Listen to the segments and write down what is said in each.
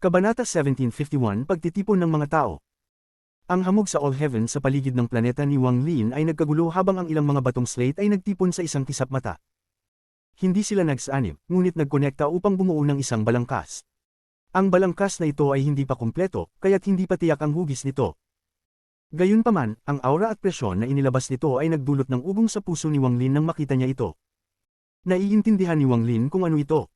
Kabanata 1751 Pagtitipon ng mga tao. Ang hamog sa All Heaven sa paligid ng planeta ni Wang Lin ay nagkagulo habang ang ilang mga batong slate ay nagtipon sa isang kisap mata. Hindi sila nagsanib, ngunit nagkonekta upang bumuo ng isang balangkas. Ang balangkas na ito ay hindi pa kumpleto, kaya't hindi pa tiyak ang hugis nito. Gayunpaman, ang aura at presyon na inilabas nito ay nagdulot ng ugong sa puso ni Wang Lin nang makita niya ito. Naiintindihan ni Wang Lin kung ano ito.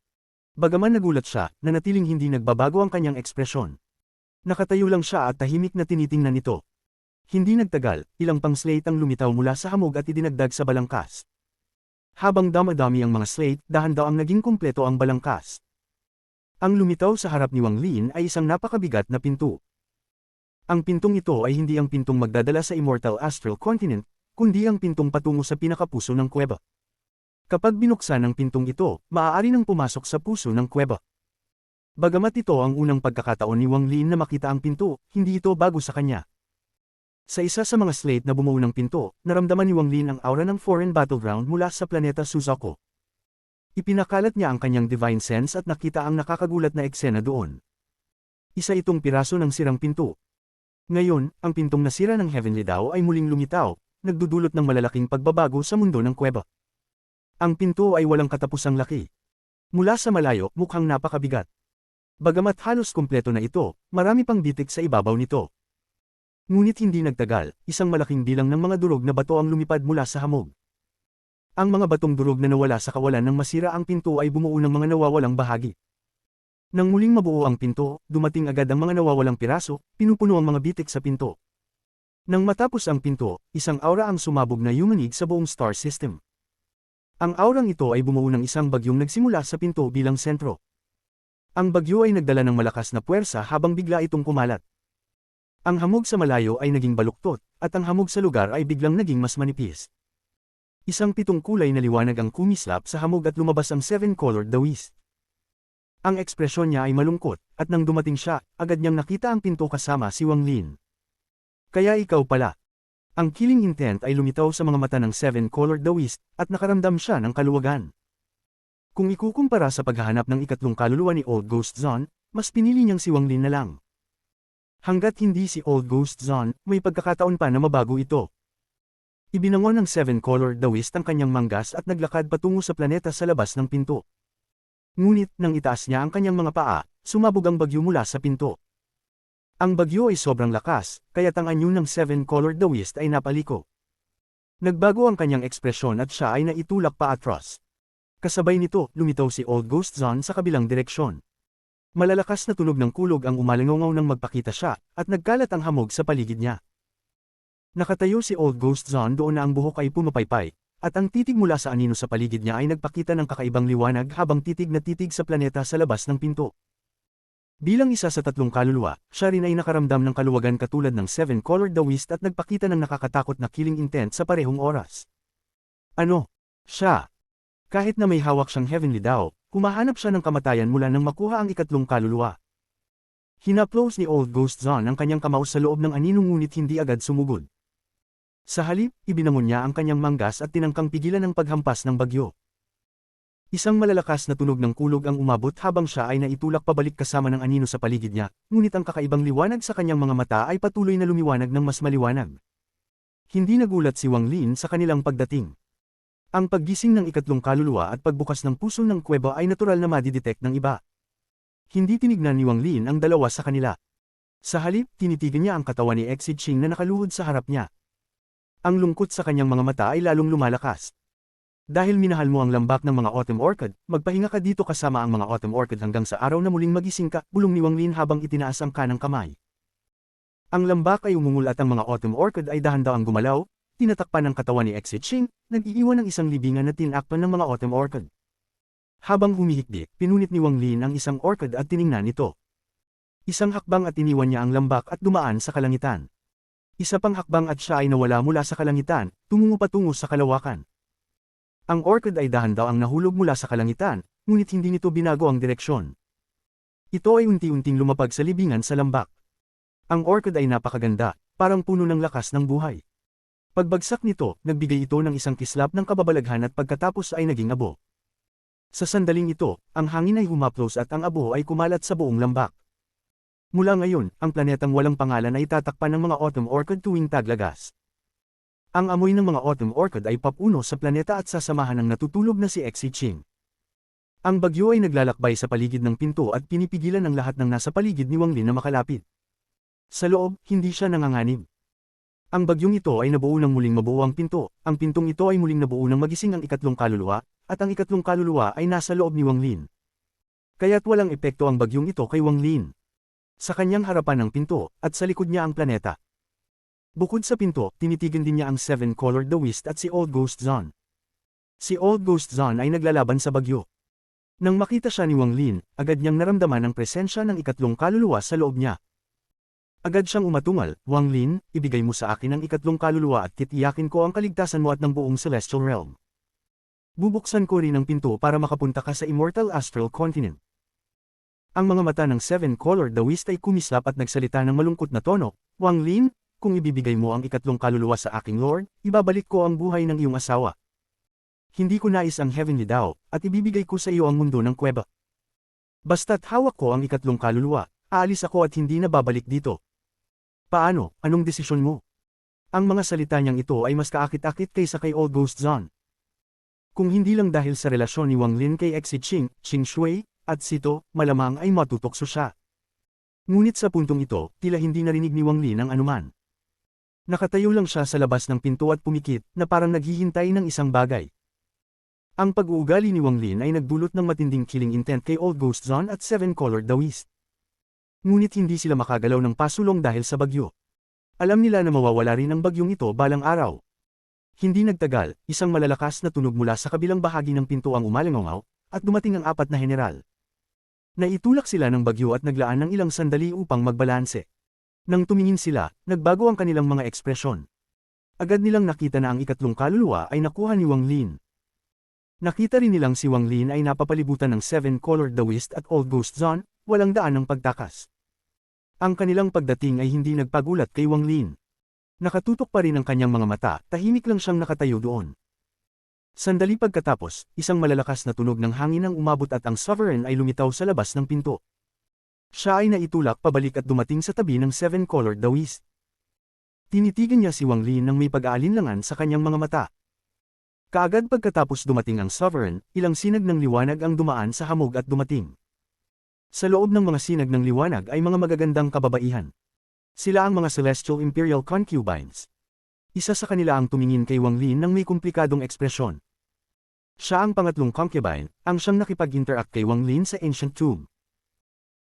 Bagaman nagulat siya, nanatiling hindi nagbabago ang kanyang ekspresyon. Nakatayo lang siya at tahimik na tinitingnan ito. Hindi nagtagal, ilang pang slate ang lumitaw mula sa hamog at idinagdag sa balangkas. Habang damadami ang mga slate, dahan-daang naging kumpleto ang balangkas. Ang lumitaw sa harap ni Wang Lin ay isang napakabigat na pinto. Ang pintong ito ay hindi ang pintong magdadala sa Immortal Astral Continent, kundi ang pintong patungo sa pinakapuso ng kuweba. Kapag binuksan ang pintong ito, maaari nang pumasok sa puso ng kuweba. Bagamat ito ang unang pagkakataon ni Wang Lin na makita ang pinto, hindi ito bago sa kanya. Sa isa sa mga slate na bumuo ng pinto, naramdaman ni Wang Lin ang aura ng foreign battleground mula sa planeta Suzaku. Ipinakalat niya ang kanyang divine sense at nakita ang nakakagulat na eksena doon. Isa itong piraso ng sirang pinto. Ngayon, ang pintong nasira ng Heavenly Dao ay muling lumitaw, nagdudulot ng malalaking pagbabago sa mundo ng kuweba. Ang pinto ay walang katapusang laki. Mula sa malayo, mukhang napakabigat. Bagamat halos kumpleto na ito, marami pang bitik sa ibabaw nito. Ngunit hindi nagtagal, isang malaking bilang ng mga durog na bato ang lumipad mula sa hamog. Ang mga batong durog na nawala sa kawalan ng masira ang pinto ay bumuo ng mga nawawalang bahagi. Nang muling mabuo ang pinto, dumating agad ang mga nawawalang piraso, pinupuno ang mga bitik sa pinto. Nang matapos ang pinto, isang aura ang sumabog na yumanig sa buong star system. Ang aurang ito ay bumuo ng isang bagyong nagsimula sa pinto bilang sentro. Ang bagyo ay nagdala ng malakas na puwersa habang bigla itong kumalat. Ang hamog sa malayo ay naging baluktot, at ang hamog sa lugar ay biglang naging mas manipis. Isang pitong kulay na liwanag ang kumislap sa hamog at lumabas ang seven-colored dawis. Ang ekspresyon niya ay malungkot, at nang dumating siya, agad niyang nakita ang pinto kasama si Wang Lin. Kaya ikaw pala. Ang killing intent ay lumitaw sa mga mata ng seven-colored dawis, at nakaramdam siya ng kaluwagan. Kung ikukumpara sa paghahanap ng ikatlong kaluluwa ni Old Ghost Zone, mas pinili niyang si Wang Lin na lang. Hanggat hindi si Old Ghost Zone, may pagkakataon pa na mabago ito. Ibinangon ng seven-colored dawis ang kanyang manggas at naglakad patungo sa planeta sa labas ng pinto. Ngunit, nang itaas niya ang kanyang mga paa, sumabog ang bagyo mula sa pinto. Ang bagyo ay sobrang lakas, kaya't ang anyo ng seven-colored dawis ay napaliko. Nagbago ang kanyang ekspresyon at siya ay naitulak pa atras. Kasabay nito, lumitaw si Old Ghost Zone sa kabilang direksyon. Malalakas na tunog ng kulog ang umalingaw nang magpakita siya, at nagkalat ang hamog sa paligid niya. Nakatayo si Old Ghost Zone doon na ang buhok ay pumapaypay, at ang titig mula sa anino sa paligid niya ay nagpakita ng kakaibang liwanag habang titig na titig sa planeta sa labas ng pinto. Bilang isa sa tatlong kaluluwa, siya rin ay nakaramdam ng kaluwagan katulad ng seven-colored dawis at nagpakita ng nakakatakot na killing intent sa parehong oras. Ano? Siya. Kahit na may hawak siyang Heavenly Dao, humahanap siya ng kamatayan mula nang makuha ang ikatlong kaluluwa. Hinaplos ni Old Ghost Zone ang kanyang kamao sa loob ng anino ngunit hindi agad sumugod. Sa halip, ibinangon niya ang kanyang manggas at tinangkang pigilan ang paghampas ng bagyo. Isang malalakas na tunog ng kulog ang umabot habang siya ay naitulak pabalik kasama ng anino sa paligid niya, ngunit ang kakaibang liwanag sa kanyang mga mata ay patuloy na lumiwanag ng mas maliwanag. Hindi nagulat si Wang Lin sa kanilang pagdating. Ang paggising ng ikatlong kaluluwa at pagbukas ng puso ng kuweba ay natural na madidetect ng iba. Hindi tinignan ni Wang Lin ang dalawa sa kanila. Sa halip, tinitigan niya ang katawan ni Exit Ching na nakaluhod sa harap niya. Ang lungkot sa kanyang mga mata ay lalong lumalakas. Dahil minahal mo ang lambak ng mga Autumn Orchid, magpahinga ka dito kasama ang mga Autumn Orchid hanggang sa araw na muling magising ka, bulong ni Wang Lin habang itinaas ang kanang kamay. Ang lambak ay umungol at ang mga Autumn Orchid ay dahan-dahang gumalaw, tinatakpan ng katawan ni Exit Ching, nag-iiwan ng isang libingan na tinakpan ng mga Autumn Orchid. Habang humihikbi, pinunit ni Wang Lin ang isang orchid at tiningnan ito. Isang hakbang at iniwan niya ang lambak at dumaan sa kalangitan. Isa pang hakbang at siya ay nawala mula sa kalangitan, tumungo patungo sa kalawakan. Ang orchid ay dahan-dahang nahulog mula sa kalangitan, ngunit hindi nito binago ang direksyon. Ito ay unti-unting lumapag sa libingan sa lambak. Ang orchid ay napakaganda, parang puno ng lakas ng buhay. Pagbagsak nito, nagbigay ito ng isang kislap ng kababalaghan at pagkatapos ay naging abo. Sa sandaling ito, ang hangin ay humaplos at ang abo ay kumalat sa buong lambak. Mula ngayon, ang planetang walang pangalan ay tatakpan ng mga autumn orchid tuwing taglagas. Ang amoy ng mga autumn orchid ay papuno sa planeta at sasamahan ng natutulog na si Exi Ching. Ang bagyo ay naglalakbay sa paligid ng pinto at pinipigilan ang lahat ng nasa paligid ni Wang Lin na makalapit. Sa loob, hindi siya nanganganib. Ang bagyong ito ay nabuo ng muling mabuo ang pinto, ang pintong ito ay muling nabuo ng magising ang ikatlong kaluluwa, at ang ikatlong kaluluwa ay nasa loob ni Wang Lin. Kaya't walang epekto ang bagyong ito kay Wang Lin. Sa kanyang harapan ng pinto, at sa likod niya ang planeta. Bukod sa pinto, tinitigan din niya ang Seven Colored Dawist at si Old Ghost Zon. Si Old Ghost Zon ay naglalaban sa bagyo. Nang makita siya ni Wang Lin, agad niyang naramdaman ang presensya ng ikatlong kaluluwa sa loob niya. Agad siyang umatungal, Wang Lin, ibigay mo sa akin ang ikatlong kaluluwa at titiyakin ko ang kaligtasan mo at ng buong Celestial Realm. Bubuksan ko rin ang pinto para makapunta ka sa Immortal Astral Continent. Ang mga mata ng Seven Colored Dawist ay kumislap at nagsalita ng malungkot na tono, Wang Lin, kung ibibigay mo ang ikatlong kaluluwa sa aking Lord, ibabalik ko ang buhay ng iyong asawa. Hindi ko nais ang Heavenly Dao, at ibibigay ko sa iyo ang mundo ng kuweba. Basta't hawak ko ang ikatlong kaluluwa, aalis ako at hindi na babalik dito. Paano, anong desisyon mo? Ang mga salita niyang ito ay mas kaakit-akit kaysa kay Old Ghost Zon. Kung hindi lang dahil sa relasyon ni Wang Lin kay Exi Ching, Ching Shui, at Sito, malamang ay matutokso siya. Ngunit sa puntong ito, tila hindi narinig ni Wang Lin ang anuman. Nakatayo lang siya sa labas ng pinto at pumikit, na parang naghihintay ng isang bagay. Ang pag-uugali ni Wang Lin ay nagdulot ng matinding killing intent kay Old Ghost Zon at Seven Colored Dawist. Ngunit hindi sila makagalaw ng pasulong dahil sa bagyo. Alam nila na mawawala rin ang bagyong ito balang araw. Hindi nagtagal, isang malalakas na tunog mula sa kabilang bahagi ng pinto ang umalangaw, at dumating ang apat na general. Naitulak sila ng bagyo at naglaan ng ilang sandali upang magbalanse. Nang tumingin sila, nagbago ang kanilang mga ekspresyon. Agad nilang nakita na ang ikatlong kaluluwa ay nakuha ni Wang Lin. Nakita rin nilang si Wang Lin ay napapalibutan ng Seven Colored Dawist at Old Ghost Zon, walang daan ng pagtakas. Ang kanilang pagdating ay hindi nagpagulat kay Wang Lin. Nakatutok pa rin ang kanyang mga mata, tahimik lang siyang nakatayo doon. Sandali pagkatapos, isang malalakas na tunog ng hangin ang umabot at ang Sovereign ay lumitaw sa labas ng pinto. Siya ay naitulak pabalik at dumating sa tabi ng Seven Colored Dawist. Tinitigan niya si Wang Lin nang may pag-aalinlangan sa kanyang mga mata. Kaagad pagkatapos dumating ang Sovereign, ilang sinag ng liwanag ang dumaan sa hamog at dumating. Sa loob ng mga sinag ng liwanag ay mga magagandang kababaihan. Sila ang mga Celestial Imperial Concubines. Isa sa kanila ang tumingin kay Wang Lin nang may komplikadong ekspresyon. Siya ang pangatlong concubine, ang siyang nakipag-interact kay Wang Lin sa Ancient Tomb.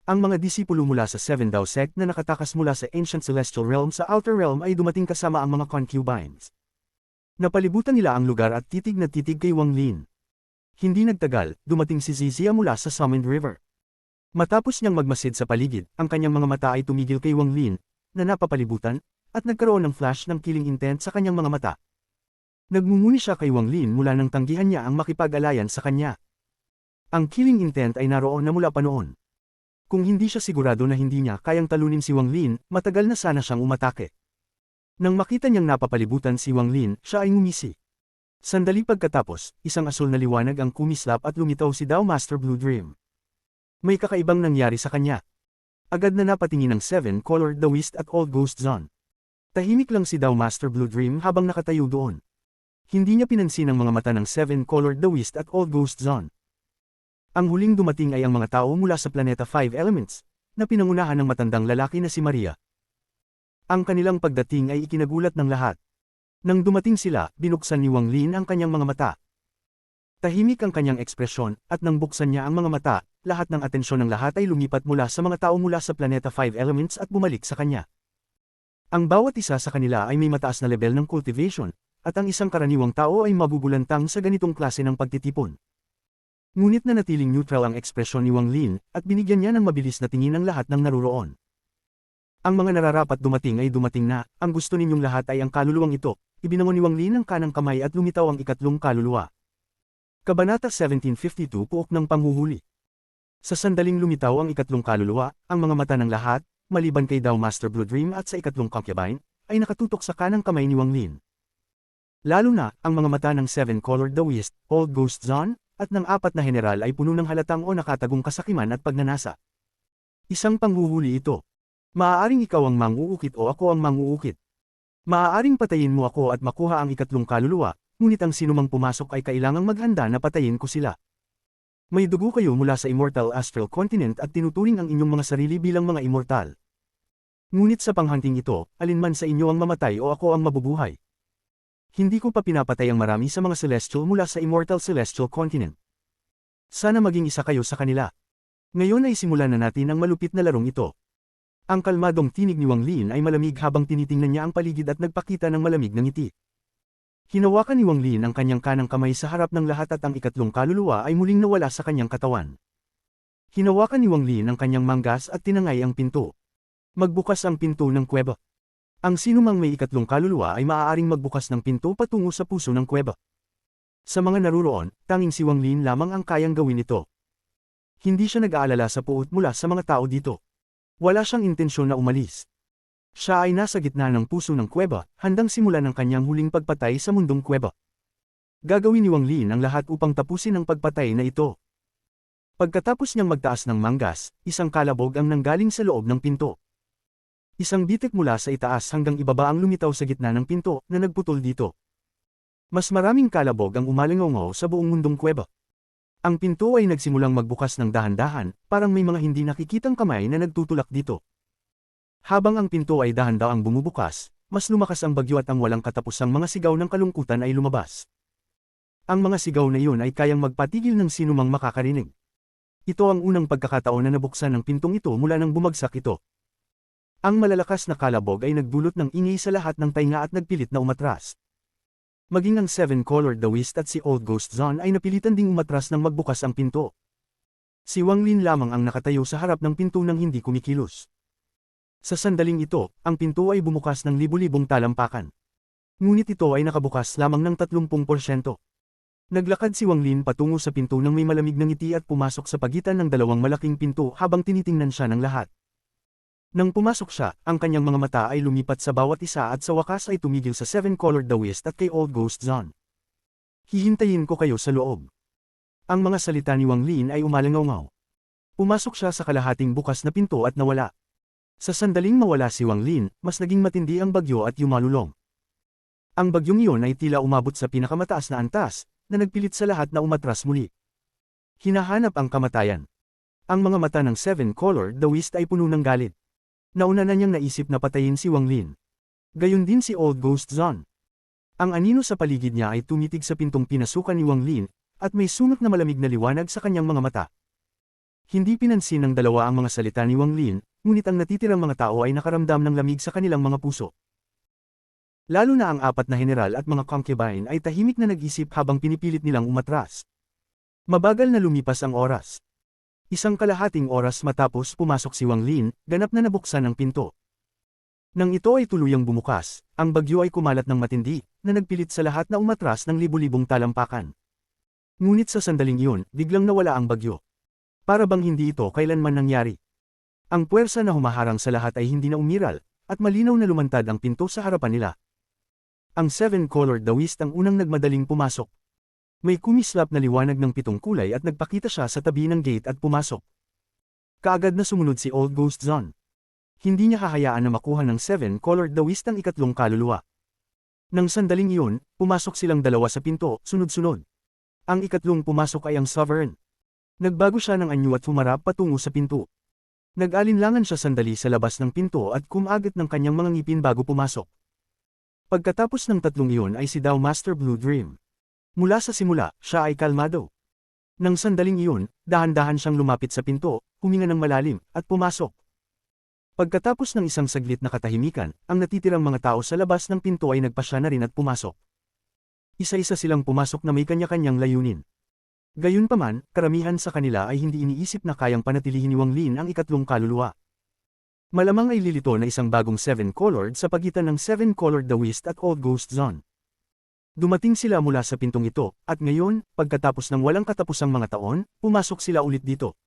Ang mga disipulo mula sa Seven Dao Sect na nakatakas mula sa Ancient Celestial Realm sa Outer Realm ay dumating kasama ang mga concubines. Napalibutan nila ang lugar at titig na titig kay Wang Lin. Hindi nagtagal, dumating si Zizia mula sa Summoned River. Matapos niyang magmasid sa paligid, ang kanyang mga mata ay tumigil kay Wang Lin, na napapalibutan, at nagkaroon ng flash ng killing intent sa kanyang mga mata. Nagmumuni siya kay Wang Lin mula nang tanggihan niya ang makipag-alayan sa kanya. Ang killing intent ay naroon na mula pa noon. Kung hindi siya sigurado na hindi niya kayang talunin si Wang Lin, matagal na sana siyang umatake. Nang makita niyang napapalibutan si Wang Lin, siya ay ngumisi. Sandali pagkatapos, isang asul na liwanag ang kumislap at lumitaw si Dao Master Blue Dream. May kakaibang nangyari sa kanya. Agad na napatingin ng Seven Colored Dawist at Old Ghost Zon. Tahimik lang si Dao Master Blue Dream habang nakatayo doon. Hindi niya pinansin ang mga mata ng Seven Colored Dawist at Old Ghost Zon. Ang huling dumating ay ang mga tao mula sa planeta Five Elements, na pinangunahan ng matandang lalaki na si Maria. Ang kanilang pagdating ay ikinagulat ng lahat. Nang dumating sila, binuksan ni Wang Lin ang kanyang mga mata. Tahimik ang kanyang ekspresyon, at nang buksan niya ang mga mata, lahat ng atensyon ng lahat ay lumipat mula sa mga tao mula sa planeta Five Elements at bumalik sa kanya. Ang bawat isa sa kanila ay may mataas na level ng cultivation, at ang isang karaniwang tao ay mabubulantang sa ganitong klase ng pagtitipon. Ngunit nanatiling neutral ang ekspresyon ni Wang Lin, at binigyan niya ng mabilis na tingin ang lahat ng naruroon. Ang mga nararapat dumating ay dumating na, ang gusto ninyong lahat ay ang kaluluwang ito, ibinangon ni Wang Lin ang kanang kamay at lumitaw ang ikatlong kaluluwa. Kabanata 1752 Puok ng Panghuhuli. Sa sandaling lumitaw ang ikatlong kaluluwa, ang mga mata ng lahat, maliban kay Dao Master Blue Dream at sa ikatlong concubine, ay nakatutok sa kanang kamay ni Wang Lin. Lalo na, ang mga mata ng Seven Colored Dawist, Old Ghost Zon, at ng apat na general ay puno ng halatang o nakatagong kasakiman at pagnanasa. Isang panghuhuli ito. Maaaring ikaw ang manguukit o ako ang manguukit. Maaaring patayin mo ako at makuha ang ikatlong kaluluwa, ngunit ang sinumang pumasok ay kailangang maghanda na patayin ko sila. May dugo kayo mula sa Immortal Astral Continent at tinuturing ang inyong mga sarili bilang mga immortal. Ngunit sa panghanting ito, alinman sa inyo ang mamatay o ako ang mabubuhay. Hindi ko pa pinapatay ang marami sa mga celestial mula sa Immortal Celestial Continent. Sana maging isa kayo sa kanila. Ngayon ay simulan na natin ang malupit na larong ito. Ang kalmadong tinig ni Wang Lin ay malamig habang tinitingnan niya ang paligid at nagpakita ng malamig na ngiti. Hinawakan ni Wang Lin ang kanyang kanang kamay sa harap ng lahat at ang ikatlong kaluluwa ay muling nawala sa kanyang katawan. Hinawakan ni Wang Lin ang kanyang manggas at tinangay ang pinto. Magbukas ang pinto ng kuweba. Ang sinumang may ikatlong kaluluwa ay maaaring magbukas ng pinto patungo sa puso ng kuweba. Sa mga naruroon, tanging si Wang Lin lamang ang kayang gawin ito. Hindi siya nag-aalala sa puot mula sa mga tao dito. Wala siyang intensyon na umalis. Siya ay nasa gitna ng puso ng kuweba, handang simulan ang kanyang huling pagpatay sa mundong kuweba. Gagawin ni Wang Lin ang lahat upang tapusin ang pagpatay na ito. Pagkatapos niyang magtaas ng manggas, isang kalabog ang nanggaling sa loob ng pinto. Isang bitik mula sa itaas hanggang ibaba ang lumitaw sa gitna ng pinto na nagputol dito. Mas maraming kalabog ang umalingaw sa buong mundong kuweba. Ang pinto ay nagsimulang magbukas ng dahan-dahan, parang may mga hindi nakikitang kamay na nagtutulak dito. Habang ang pinto ay dahan-dahang bumubukas, mas lumakas ang bagyo at ang walang katapusang mga sigaw ng kalungkutan ay lumabas. Ang mga sigaw na iyon ay kayang magpatigil ng sinumang makakarinig. Ito ang unang pagkakataon na nabuksan ng pintong ito mula nang bumagsak ito. Ang malalakas na kalabog ay nagdulot ng ingay sa lahat ng tainga at nagpilit na umatras. Maging ang Seven-Colored Dawist at si Old Ghost Zone ay napilitan ding umatras nang magbukas ang pinto. Si Wang Lin lamang ang nakatayo sa harap ng pinto nang hindi kumikilos. Sa sandaling ito, ang pinto ay bumukas ng libu-libong talampakan. Ngunit ito ay nakabukas lamang ng 30%. Naglakad si Wang Lin patungo sa pinto nang may malamig na ngiti at pumasok sa pagitan ng dalawang malaking pinto habang tinitingnan siya ng lahat. Nang pumasok siya, ang kanyang mga mata ay lumipat sa bawat isa at sa wakas ay tumigil sa Seven-Colored Dawist at kay Old Ghost Zone. Hihintayin ko kayo sa loob. Ang mga salita ni Wang Lin ay umalingaw. Pumasok siya sa kalahating bukas na pinto at nawala. Sa sandaling mawala si Wang Lin, mas naging matindi ang bagyo at yumalulong. Ang bagyong iyon ay tila umabot sa pinakamataas na antas, na nagpilit sa lahat na umatras muli. Hinahanap ang kamatayan. Ang mga mata ng Seven-Colored Dawist ay puno ng galit. Nauna na niyang naisip na patayin si Wang Lin. Gayon din si Old Ghost Zone. Ang anino sa paligid niya ay tumitig sa pintong pinasukan ni Wang Lin, at may sunok na malamig na liwanag sa kanyang mga mata. Hindi pinansin ng dalawa ang mga salita ni Wang Lin, ngunit ang natitirang mga tao ay nakaramdam ng lamig sa kanilang mga puso. Lalo na ang apat na general at mga concubine ay tahimik na nag-isip habang pinipilit nilang umatras. Mabagal na lumipas ang oras. Isang kalahating oras matapos pumasok si Wang Lin, ganap na nabuksan ang pinto. Nang ito ay tuluyang bumukas, ang bagyo ay kumalat ng matindi, na nagpilit sa lahat na umatras ng libu-libong talampakan. Ngunit sa sandaling iyon, biglang nawala ang bagyo. Para bang hindi ito kailanman nangyari. Ang puwersa na humaharang sa lahat ay hindi na umiral, at malinaw na lumantad ang pinto sa harapan nila. Ang Seven-Colored Dawist ang unang nagmadaling pumasok. May kumislap na liwanag ng 7 kulay at nagpakita siya sa tabi ng gate at pumasok. Kaagad na sumunod si Old Ghost Zone. Hindi niya hahayaan na makuha ng Seven-Colored Dawist ang ikatlong kaluluwa. Nang sandaling iyon, pumasok silang dalawa sa pinto, sunod-sunod. Ang ikatlong pumasok ay ang Sovereign. Nagbago siya ng anyo at humarap patungo sa pinto. Nag-alinlangan siya sandali sa labas ng pinto at kumagat ng kanyang mga ngipin bago pumasok. Pagkatapos ng tatlong iyon ay si Dao Master Blue Dream. Mula sa simula, siya ay kalmado. Nang sandaling iyon, dahan-dahan siyang lumapit sa pinto, huminga ng malalim, at pumasok. Pagkatapos ng isang saglit na katahimikan, ang natitirang mga tao sa labas ng pinto ay nagpasya na rin at pumasok. Isa-isa silang pumasok na may kanya-kanyang layunin. Gayunpaman, karamihan sa kanila ay hindi iniisip na kayang panatilihin ni Wang Lin ang ikatlong kaluluwa. Malamang ay lilito na isang bagong Seven-Colored sa pagitan ng Seven-Colored Dawist at Old Ghost Zone. Dumating sila mula sa pintong ito, at ngayon, pagkatapos ng walang katapusang mga taon, pumasok sila ulit dito.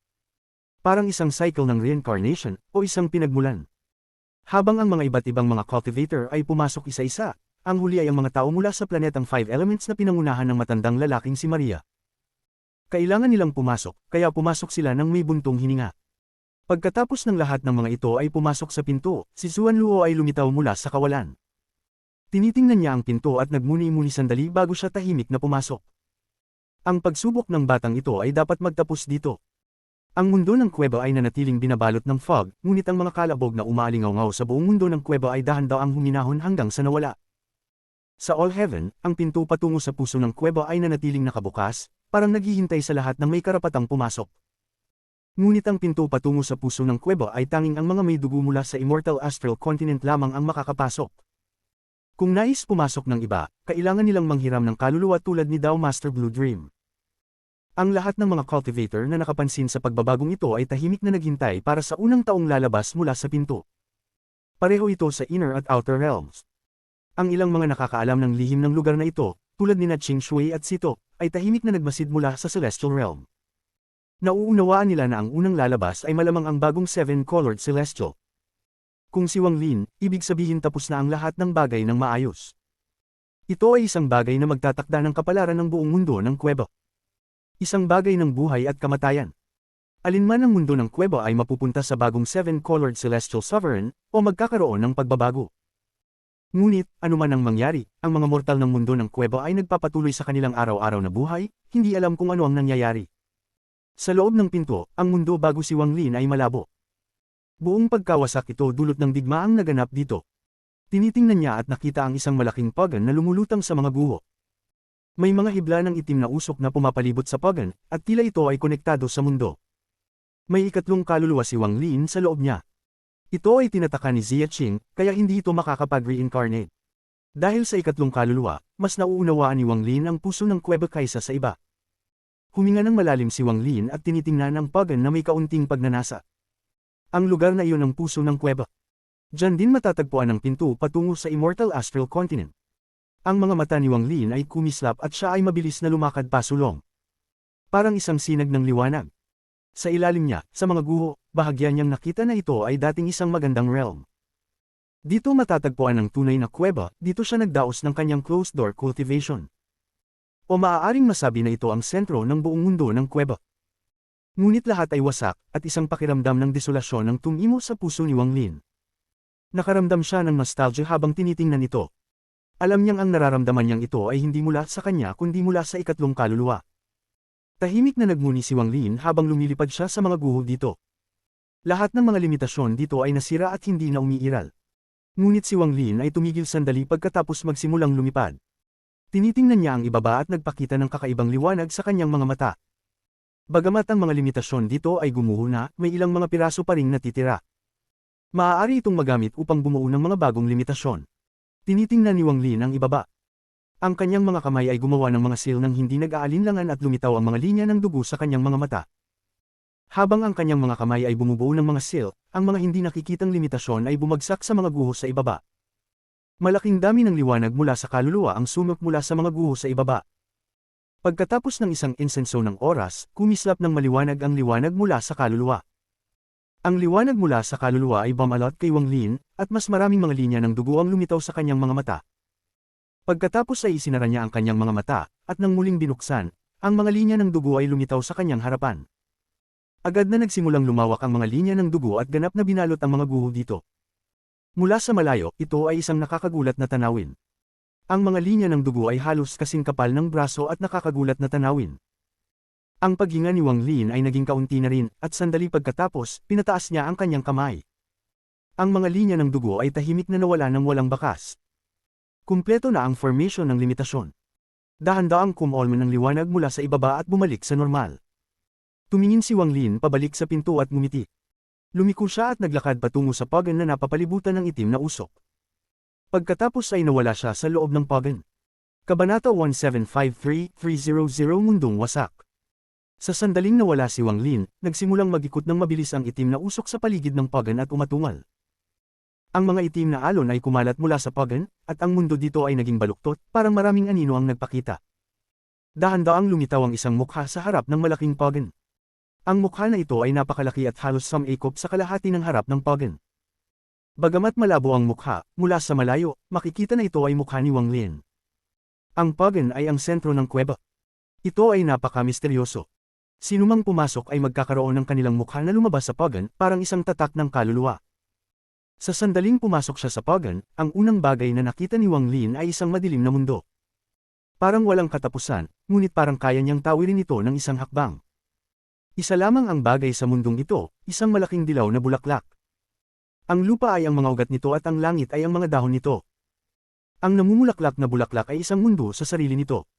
Parang isang cycle ng reincarnation, o isang pinagmulan. Habang ang mga iba't ibang mga cultivator ay pumasok isa-isa, ang huli ay ang mga tao mula sa planetang 5 Elements na pinangunahan ng matandang lalaking si Maria. Kailangan nilang pumasok, kaya pumasok sila nang may buntong hininga. Pagkatapos ng lahat ng mga ito ay pumasok sa pinto, si Xuan Luo ay lumitaw mula sa kawalan. Tinitingnan niya ang pinto at nagmuni-muni sandali bago siya tahimik na pumasok. Ang pagsubok ng batang ito ay dapat magtapos dito. Ang mundo ng kuweba ay nanatiling binabalot ng fog, ngunit ang mga kalabog na umaalingaw-ngaw sa buong mundo ng kuweba ay dahan-daang huminahon hanggang sa nawala. Sa All Heaven, ang pinto patungo sa puso ng kuweba ay nanatiling nakabukas, parang naghihintay sa lahat ng may karapatang pumasok. Ngunit ang pinto patungo sa puso ng kuweba ay tanging ang mga may dugo mula sa Immortal Astral Continent lamang ang makakapasok. Kung nais pumasok ng iba, kailangan nilang manghiram ng kaluluwa tulad ni Dao Master Blue Dream. Ang lahat ng mga cultivator na nakapansin sa pagbabagong ito ay tahimik na naghintay para sa unang taong lalabas mula sa pinto. Pareho ito sa Inner at Outer Realms. Ang ilang mga nakakaalam ng lihim ng lugar na ito, tulad ni Ching Shui at Sito, ay tahimik na nagmasid mula sa Celestial Realm. Nauunawaan nila na ang unang lalabas ay malamang ang bagong Seven-Colored Celestial. Kung si Wang Lin, ibig sabihin tapos na ang lahat ng bagay ng maayos. Ito ay isang bagay na magtatakda ng kapalaran ng buong mundo ng kuweba. Isang bagay ng buhay at kamatayan. Alinman ang mundo ng kuweba ay mapupunta sa bagong Seven-Colored Celestial Sovereign, o magkakaroon ng pagbabago. Ngunit, anuman ang mangyari, ang mga mortal ng mundo ng kuweba ay nagpapatuloy sa kanilang araw-araw na buhay, hindi alam kung ano ang nangyayari. Sa loob ng pinto, ang mundo bago si Wang Lin ay malabo. Buong pagkawasak ito dulot ng digmaang naganap dito. Tinitingnan niya at nakita ang isang malaking pagan na lumulutang sa mga guho. May mga hibla ng itim na usok na pumapalibot sa pagan, at tila ito ay konektado sa mundo. May ikatlong kaluluwa si Wang Lin sa loob niya. Ito ay tinataka ni Zia Qing, kaya hindi ito makakapag-reincarnate. Dahil sa ikatlong kaluluwa, mas nauunawaan ni Wang Lin ang puso ng kuweba kaysa sa iba. Huminga ng malalim si Wang Lin at tinitingnan ang pagan na may kaunting pagnanasa. Ang lugar na iyon ang puso ng kuweba. Diyan din matatagpuan ang pinto patungo sa Immortal Astral Continent. Ang mga mata ni Wang Lin ay kumislap at siya ay mabilis na lumakad pasulong. Parang isang sinag ng liwanag. Sa ilalim niya, sa mga guho, bahagya niyang nakita na ito ay dating isang magandang realm. Dito matatagpuan ang tunay na kuweba, dito siya nagdaos ng kanyang closed-door cultivation. O maaaring masabi na ito ang sentro ng buong mundo ng kuweba. Ngunit lahat ay wasak, at isang pakiramdam ng desolasyon ang tumimo sa puso ni Wang Lin. Nakaramdam siya ng nostalgia habang tinitingnan ito. Alam niyang ang nararamdaman niyang ito ay hindi mula sa kanya kundi mula sa ikatlong kaluluwa. Tahimik na nagmuni si Wang Lin habang lumilipad siya sa mga guho dito. Lahat ng mga limitasyon dito ay nasira at hindi na umiiral. Ngunit si Wang Lin ay tumigil sandali pagkatapos magsimulang lumipad. Tinitingnan niya ang ibaba at nagpakita ng kakaibang liwanag sa kanyang mga mata. Bagamat ang mga limitasyon dito ay gumuho na, may ilang mga piraso pa ring natitira. Maaari itong magamit upang bumuo ng mga bagong limitasyon. Tinitingnan ni Wang Lin ang ibaba. Ang kanyang mga kamay ay gumawa ng mga seal nang hindi nag-aalinlangan at lumitaw ang mga linya ng dugo sa kanyang mga mata. Habang ang kanyang mga kamay ay bumubuo ng mga seal, ang mga hindi nakikitang limitasyon ay bumagsak sa mga guho sa ibaba. Malaking dami ng liwanag mula sa kaluluwa ang sumok mula sa mga guho sa ibaba. Pagkatapos ng isang insenso ng oras, kumislap ng maliwanag ang liwanag mula sa kaluluwa. Ang liwanag mula sa kaluluwa ay bumalot kay Wang Lin, at mas maraming mga linya ng dugo ang lumitaw sa kanyang mga mata. Pagkatapos ay isinara niya ang kanyang mga mata, at nang muling binuksan, ang mga linya ng dugo ay lumitaw sa kanyang harapan. Agad na nagsimulang lumawak ang mga linya ng dugo at ganap na binalot ang mga guho dito. Mula sa malayo, ito ay isang nakakagulat na tanawin. Ang mga linya ng dugo ay halos kasing kapal ng braso at nakakagulat na tanawin. Ang paghinga ni Wang Lin ay naging kaunti na rin, at sandali pagkatapos, pinataas niya ang kanyang kamay. Ang mga linya ng dugo ay tahimik na nawala ng walang bakas. Kumpleto na ang formation ng limitasyon. Dahan-daang kumolman ng liwanag mula sa ibaba at bumalik sa normal. Tumingin si Wang Lin pabalik sa pinto at ngumiti. Lumiko siya at naglakad patungo sa pagan na napapalibutan ng itim na usok. Pagkatapos ay nawala siya sa loob ng pagan. Kabanata 1753-300 Mundong Wasak. Sa sandaling nawala si Wang Lin, nagsimulang mag-ikot ng mabilis ang itim na usok sa paligid ng pagan at umatungal. Ang mga itim na alon ay kumalat mula sa pagan, at ang mundo dito ay naging baluktot, parang maraming anino ang nagpakita. Dahan-daang lumitaw ang isang mukha sa harap ng malaking pagan. Ang mukha na ito ay napakalaki at halos sumikop sa kalahati ng harap ng pagan. Bagamat malabo ang mukha, mula sa malayo, makikita na ito ay mukha ni Wang Lin. Ang pagan ay ang sentro ng kuweba. Ito ay napaka-misteryoso. Sinumang pumasok ay magkakaroon ng kanilang mukha na lumabas sa Pagan, parang isang tatak ng kaluluwa. Sa sandaling pumasok siya sa Pagan, ang unang bagay na nakita ni Wang Lin ay isang madilim na mundo. Parang walang katapusan, ngunit parang kaya niyang tawirin ito ng isang hakbang. Isa lamang ang bagay sa mundong ito, isang malaking dilaw na bulaklak. Ang lupa ay ang mga ugat nito at ang langit ay ang mga dahon nito. Ang namumulaklak na bulaklak ay isang mundo sa sarili nito.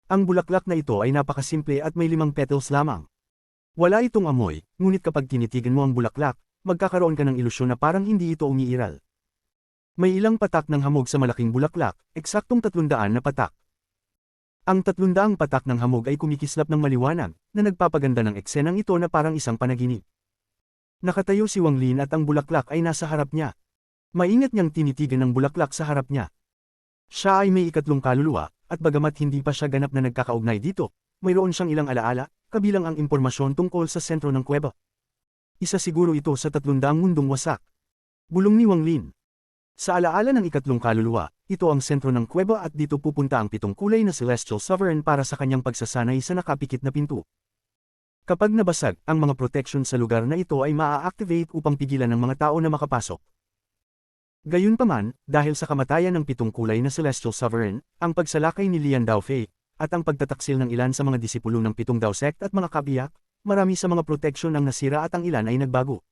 Ang bulaklak na ito ay napakasimple at may 5 petals lamang. Wala itong amoy, ngunit kapag tinitigan mo ang bulaklak, magkakaroon ka ng ilusyon na parang hindi ito umiiral. May ilang patak ng hamog sa malaking bulaklak, eksaktong 300 na patak. Ang 300 patak ng hamog ay kumikislap ng maliwanag, na nagpapaganda ng eksenang ito na parang isang panaginip. Nakatayo si Wang Lin at ang bulaklak ay nasa harap niya. Maingat niyang tinitigan ang bulaklak sa harap niya. Siya ay may 3 kaluluwa, at bagamat hindi pa siya ganap na nagkakaugnay dito, mayroon siyang ilang alaala, kabilang ang impormasyon tungkol sa sentro ng kuweba. Isa siguro ito sa 300 mundong wasak. Bulong ni Wang Lin. Sa alaala ng 3 kaluluwa, ito ang sentro ng kuweba at dito pupunta ang 7 kulay na Celestial Sovereign para sa kanyang pagsasanay sa nakapikit na pinto. Kapag nabasag, ang mga protection sa lugar na ito ay maa-activate upang pigilan ng mga tao na makapasok. Gayunpaman, dahil sa kamatayan ng 7 kulay na Celestial Sovereign, ang pagsalakay ni Lian Daofei, at ang pagtataksil ng ilan sa mga disipulo ng 7 Dao Sect at mga kabiyak, marami sa mga protection ang nasira at ang ilan ay nagbago.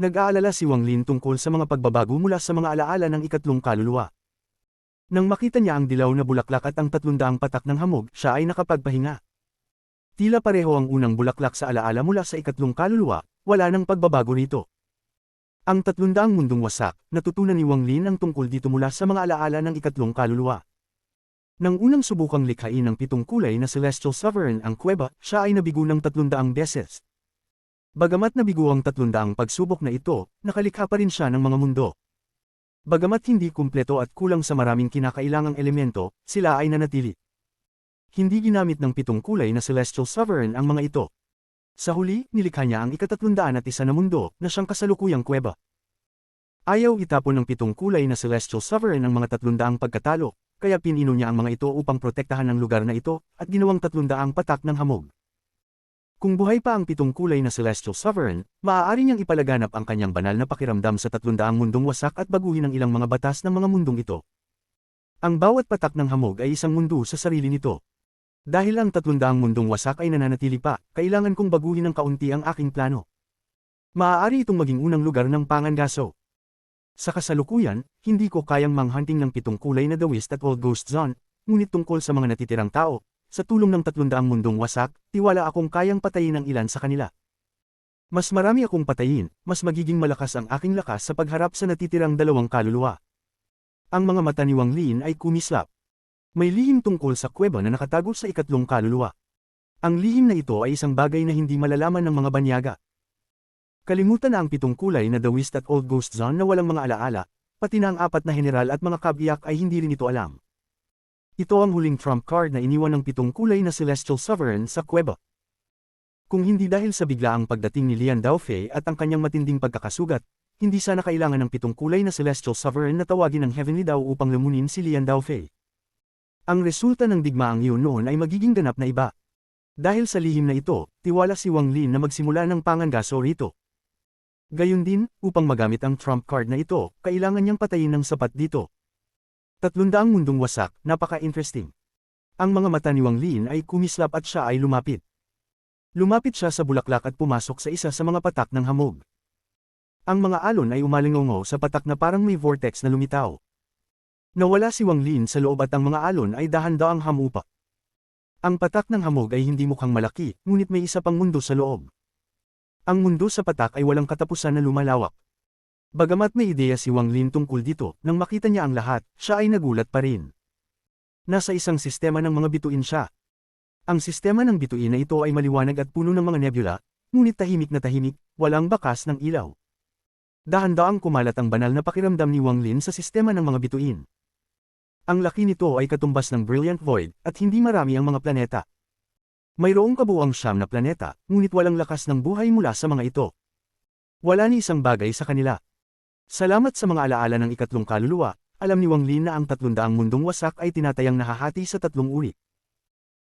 Nag-aalala si Wang Lin tungkol sa mga pagbabago mula sa mga alaala ng 3 kaluluwa. Nang makita niya ang dilaw na bulaklak at ang 300 patak ng hamog, siya ay nakapagpahinga. Tila pareho ang unang bulaklak sa alaala mula sa 3 kaluluwa, wala nang pagbabago rito. Ang 300 mundong wasak, natutunan ni Wang Lin ang tungkol dito mula sa mga alaala ng 3 kaluluwa. Nang unang subukang likhain ng 7 kulay na Celestial Sovereign ang kuweba, siya ay nabigo ng 300 beses. Bagamat nabigo ang 300 pagsubok na ito, nakalikha pa rin siya ng mga mundo. Bagamat hindi kumpleto at kulang sa maraming kinakailangang elemento, sila ay nanatili. Hindi ginamit ng 7 kulay na Celestial Sovereign ang mga ito. Sa huli, nilikha niya ang 301 na mundo, na siyang kasalukuyang kuweba. Ayaw itapon ng 7 kulay na Celestial Sovereign ang mga 300 pagkatalo, kaya pinino niya ang mga ito upang protektahan ang lugar na ito, at ginawang 300 patak ng hamog. Kung buhay pa ang 7 kulay na Celestial Sovereign, maaari niyang ipalaganap ang kanyang banal na pakiramdam sa 300 mundong wasak at baguhin ang ilang mga batas ng mga mundong ito. Ang bawat patak ng hamog ay isang mundo sa sarili nito. Dahil ang 300 mundong wasak ay nananatili pa, kailangan kong baguhin ng kaunti ang aking plano. Maaari itong maging unang lugar ng pangangaso. Sa kasalukuyan, hindi ko kayang manghunting ng 7 kulay na The West at Old Ghost Zone, ngunit tungkol sa mga natitirang tao, sa tulong ng 300 mundong wasak, tiwala akong kayang patayin ang ilan sa kanila. Mas marami akong patayin, mas magiging malakas ang aking lakas sa pagharap sa natitirang 2 kaluluwa. Ang mga mata ni Wang Lin ay kumislap. May lihim tungkol sa kuweba na nakatago sa 3 kaluluwa. Ang lihim na ito ay isang bagay na hindi malalaman ng mga banyaga. Kalimutan na ang 7 kulay na The West at Old Ghost Zone na walang mga alaala, pati na ang 4 na general at mga kabiyak ay hindi rin ito alam. Ito ang huling trump card na iniwan ng 7 kulay na Celestial Sovereign sa kuweba. Kung hindi dahil sa biglaang pagdating ni Lian Daofei at ang kanyang matinding pagkakasugat, hindi sana kailangan ng 7 kulay na Celestial Sovereign na tawagin ng Heavenly Dao upang lamunin si Lian Daofei. Ang resulta ng digmaang iyon noon ay magiging ganap na iba. Dahil sa lihim na ito, tiwala si Wang Lin na magsimula ng pangangaso rito. Gayun din, upang magamit ang trump card na ito, kailangan niyang patayin ng sapat dito. 300 mundong wasak, napaka-interesting. Ang mga mata ni Wang Lin ay kumislap at siya ay lumapit. Lumapit siya sa bulaklak at pumasok sa isa sa mga patak ng hamog. Ang mga alon ay umalingaw sa patak na parang may vortex na lumitaw. Nawala si Wang Lin sa loob at ang mga alon ay dahan-daang hamupa. Ang patak ng hamog ay hindi mukhang malaki, ngunit may isa pang mundo sa loob. Ang mundo sa patak ay walang katapusan na lumalawak. Bagamat may ideya si Wang Lin tungkol dito, nang makita niya ang lahat, siya ay nagulat pa rin. Nasa isang sistema ng mga bituin siya. Ang sistema ng bituin na ito ay maliwanag at puno ng mga nebula, ngunit tahimik na tahimik, walang bakas ng ilaw. Dahan-daang kumalat ang banal na pakiramdam ni Wang Lin sa sistema ng mga bituin. Ang laki nito ay katumbas ng Brilliant Void, at hindi marami ang mga planeta. Mayroong kabuuang 9 na planeta, ngunit walang lakas ng buhay mula sa mga ito. Wala ni isang bagay sa kanila. Salamat sa mga alaala ng 3 kaluluwa, alam ni Wang Lin na ang 300 mundong wasak ay tinatayang nahahati sa 3 uri.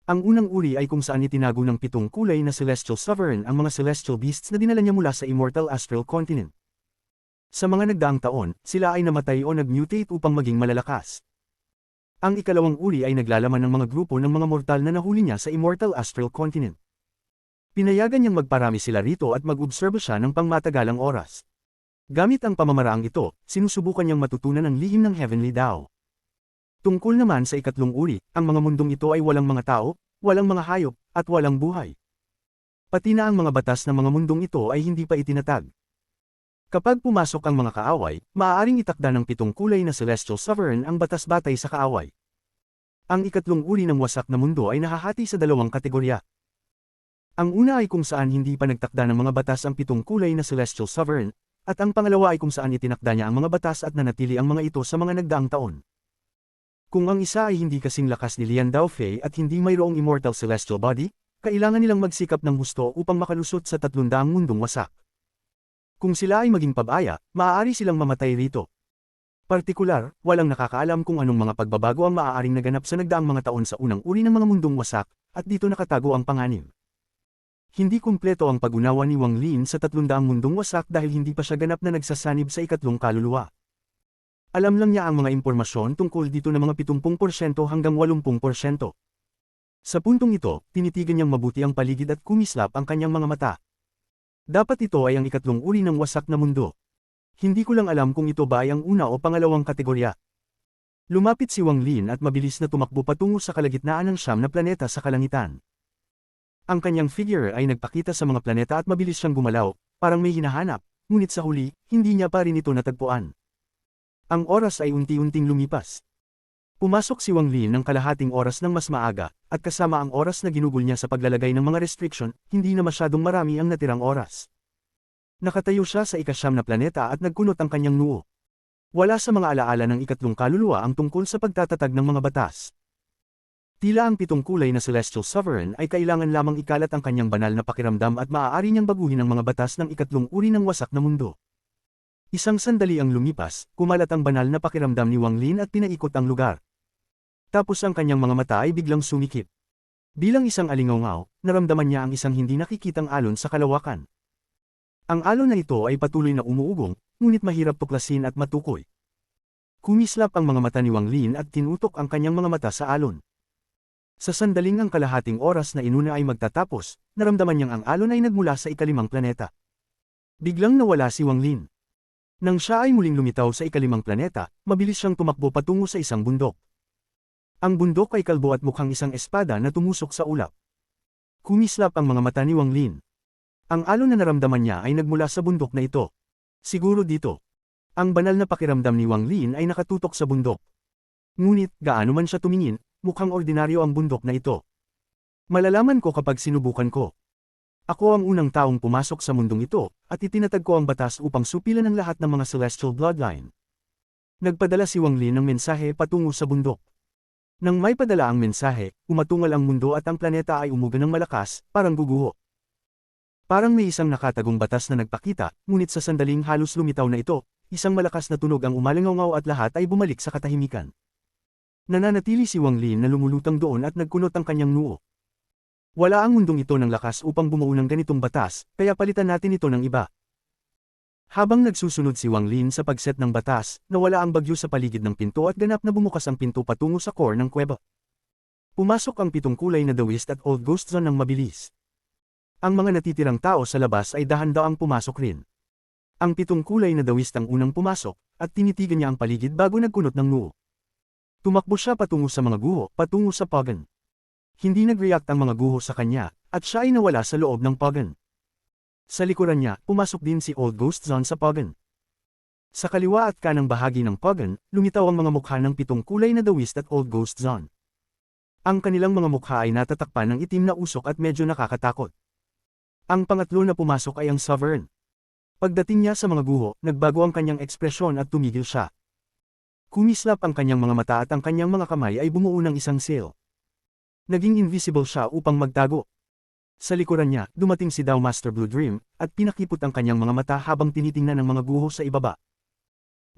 Ang unang uri ay kung saan itinago ng 7 kulay na Celestial Sovereign ang mga Celestial Beasts na dinala niya mula sa Immortal Astral Continent. Sa mga nagdaang taon, sila ay namatay o nag-mutate upang maging malalakas. Ang ikalawang uri ay naglalaman ng mga grupo ng mga mortal na nahuli niya sa Immortal Astral Continent. Pinayagan niyang magparami sila rito at mag-obserba siya ng pangmatagalang oras. Gamit ang pamamaraang ito, sinusubukan niyang matutunan ang lihim ng Heavenly Tao. Tungkol naman sa ikatlong uri, ang mga mundong ito ay walang mga tao, walang mga hayop, at walang buhay. Pati na ang mga batas ng mga mundong ito ay hindi pa itinatag. Kapag pumasok ang mga kaaway, maaaring itakda ng 7 kulay na Celestial Sovereign ang batas batay sa kaaway. Ang ikatlong uri ng wasak na mundo ay nahahati sa 2 kategorya. Ang una ay kung saan hindi pa nagtakda ng mga batas ang 7 kulay na Celestial Sovereign, at ang pangalawa ay kung saan itinakda niya ang mga batas at nanatili ang mga ito sa mga nagdaang taon. Kung ang isa ay hindi kasing lakas ni Lian Daofei at hindi mayroong immortal celestial body, kailangan nilang magsikap ng husto upang makalusot sa 300 mundong wasak. Kung sila ay maging pabaya, maaari silang mamatay rito. Partikular, walang nakakaalam kung anong mga pagbabago ang maaaring naganap sa nagdaang mga taon sa unang uri ng mga mundong wasak, at dito nakatago ang panganib. Hindi kumpleto ang pag-unawa ni Wang Lin sa 300 mundong wasak dahil hindi pa siya ganap na nagsasanib sa ikatlong kaluluwa. Alam lang niya ang mga impormasyon tungkol dito na mga 70% hanggang 80%. Sa puntong ito, tinitigan niyang mabuti ang paligid at kumislap ang kanyang mga mata. Dapat ito ay ang ikatlong uri ng wasak na mundo. Hindi ko lang alam kung ito ba ay ang una o pangalawang kategorya. Lumapit si Wang Lin at mabilis na tumakbo patungo sa kalagitnaan ng 9 na planeta sa kalangitan. Ang kanyang figure ay nagpakita sa mga planeta at mabilis siyang gumalaw, parang may hinahanap, ngunit sa huli, hindi niya pa rin ito natagpuan. Ang oras ay unti-unting lumipas. Pumasok si Wang Lin ng kalahating oras ng mas maaga, at kasama ang oras na ginugol niya sa paglalagay ng mga restriction, hindi na masyadong marami ang natirang oras. Nakatayo siya sa ika-9 na planeta at nagkunot ang kanyang noo. Wala sa mga alaala ng ikatlong kaluluwa ang tungkol sa pagtatatag ng mga batas. Tila ang 7 kulay na Celestial Sovereign ay kailangan lamang ikalat ang kanyang banal na pakiramdam at maaari niyang baguhin ang mga batas ng ikatlong uri ng wasak na mundo. Isang sandali ang lumipas, kumalat ang banal na pakiramdam ni Wang Lin at pinaikot ang lugar. Tapos ang kanyang mga mata ay biglang sumikip. Bilang isang alingawngaw, naramdaman niya ang isang hindi nakikitang alon sa kalawakan. Ang alon na ito ay patuloy na umuugong, ngunit mahirap tuklasin at matukoy. Kumislap ang mga mata ni Wang Lin at tinutok ang kanyang mga mata sa alon. Sa sandaling ang kalahating oras na inuna ay magtatapos, naramdaman niyang ang alon ay nagmula sa ika-5 planeta. Biglang nawala si Wang Lin. Nang siya ay muling lumitaw sa ika-5 planeta, mabilis siyang tumakbo patungo sa isang bundok. Ang bundok ay kalbo at mukhang isang espada na tumusok sa ulap. Kumislap ang mga mata ni Wang Lin. Ang alon na naramdaman niya ay nagmula sa bundok na ito. Siguro dito. Ang banal na pakiramdam ni Wang Lin ay nakatutok sa bundok. Ngunit, gaano man siya tumingin, mukhang ordinaryo ang bundok na ito. Malalaman ko kapag sinubukan ko. Ako ang unang taong pumasok sa mundong ito, at itinatag ko ang batas upang supilan ang lahat ng mga celestial bloodline. Nagpadala si Wang Lin ng mensahe patungo sa bundok. Nang may padala ang mensahe, umatungal ang mundo at ang planeta ay umuga ng malakas, parang guguho. Parang may isang nakatagong batas na nagpakita, ngunit sa sandaling halos lumitaw na ito, isang malakas na tunog ang umalingaw at lahat ay bumalik sa katahimikan. Nananatili si Wang Lin na lumulutang doon at nagkunot ang kanyang noo. Wala ang mundong ito ng lakas upang bumuo ng ganitong batas, kaya palitan natin ito ng iba. Habang nagsusunod si Wang Lin sa pagset ng batas, nawala ang bagyo sa paligid ng pinto at ganap na bumukas ang pinto patungo sa core ng kuweba. Pumasok ang 7 kulay na Daoist at Old Ghost Zone ng mabilis. Ang mga natitirang tao sa labas ay dahan-daang pumasok rin. Ang 7 kulay na Daoist ang unang pumasok, at tinitigan niya ang paligid bago nagkunot ng noo. Tumakbo siya patungo sa mga guho, patungo sa Pagan. Hindi nag-react ang mga guho sa kanya, at siya ay nawala sa loob ng Pagan. Sa likuran niya, pumasok din si Old Ghost Zone sa Pagan. Sa kaliwa at kanang bahagi ng Pagan, lumitaw ang mga mukha ng 7 kulay na Daoist at Old Ghost Zone. Ang kanilang mga mukha ay natatakpan ng itim na usok at medyo nakakatakot. Ang pangatlo na pumasok ay ang Sovereign. Pagdating niya sa mga guho, nagbago ang kanyang ekspresyon at tumigil siya. Kumislap ang kanyang mga mata at ang kanyang mga kamay ay bumuo ng isang sail. Naging invisible siya upang magtago. Sa likuran niya, dumating si Dao Master Blue Dream, at pinakipot ang kanyang mga mata habang tinitingnan ang mga guho sa ibaba.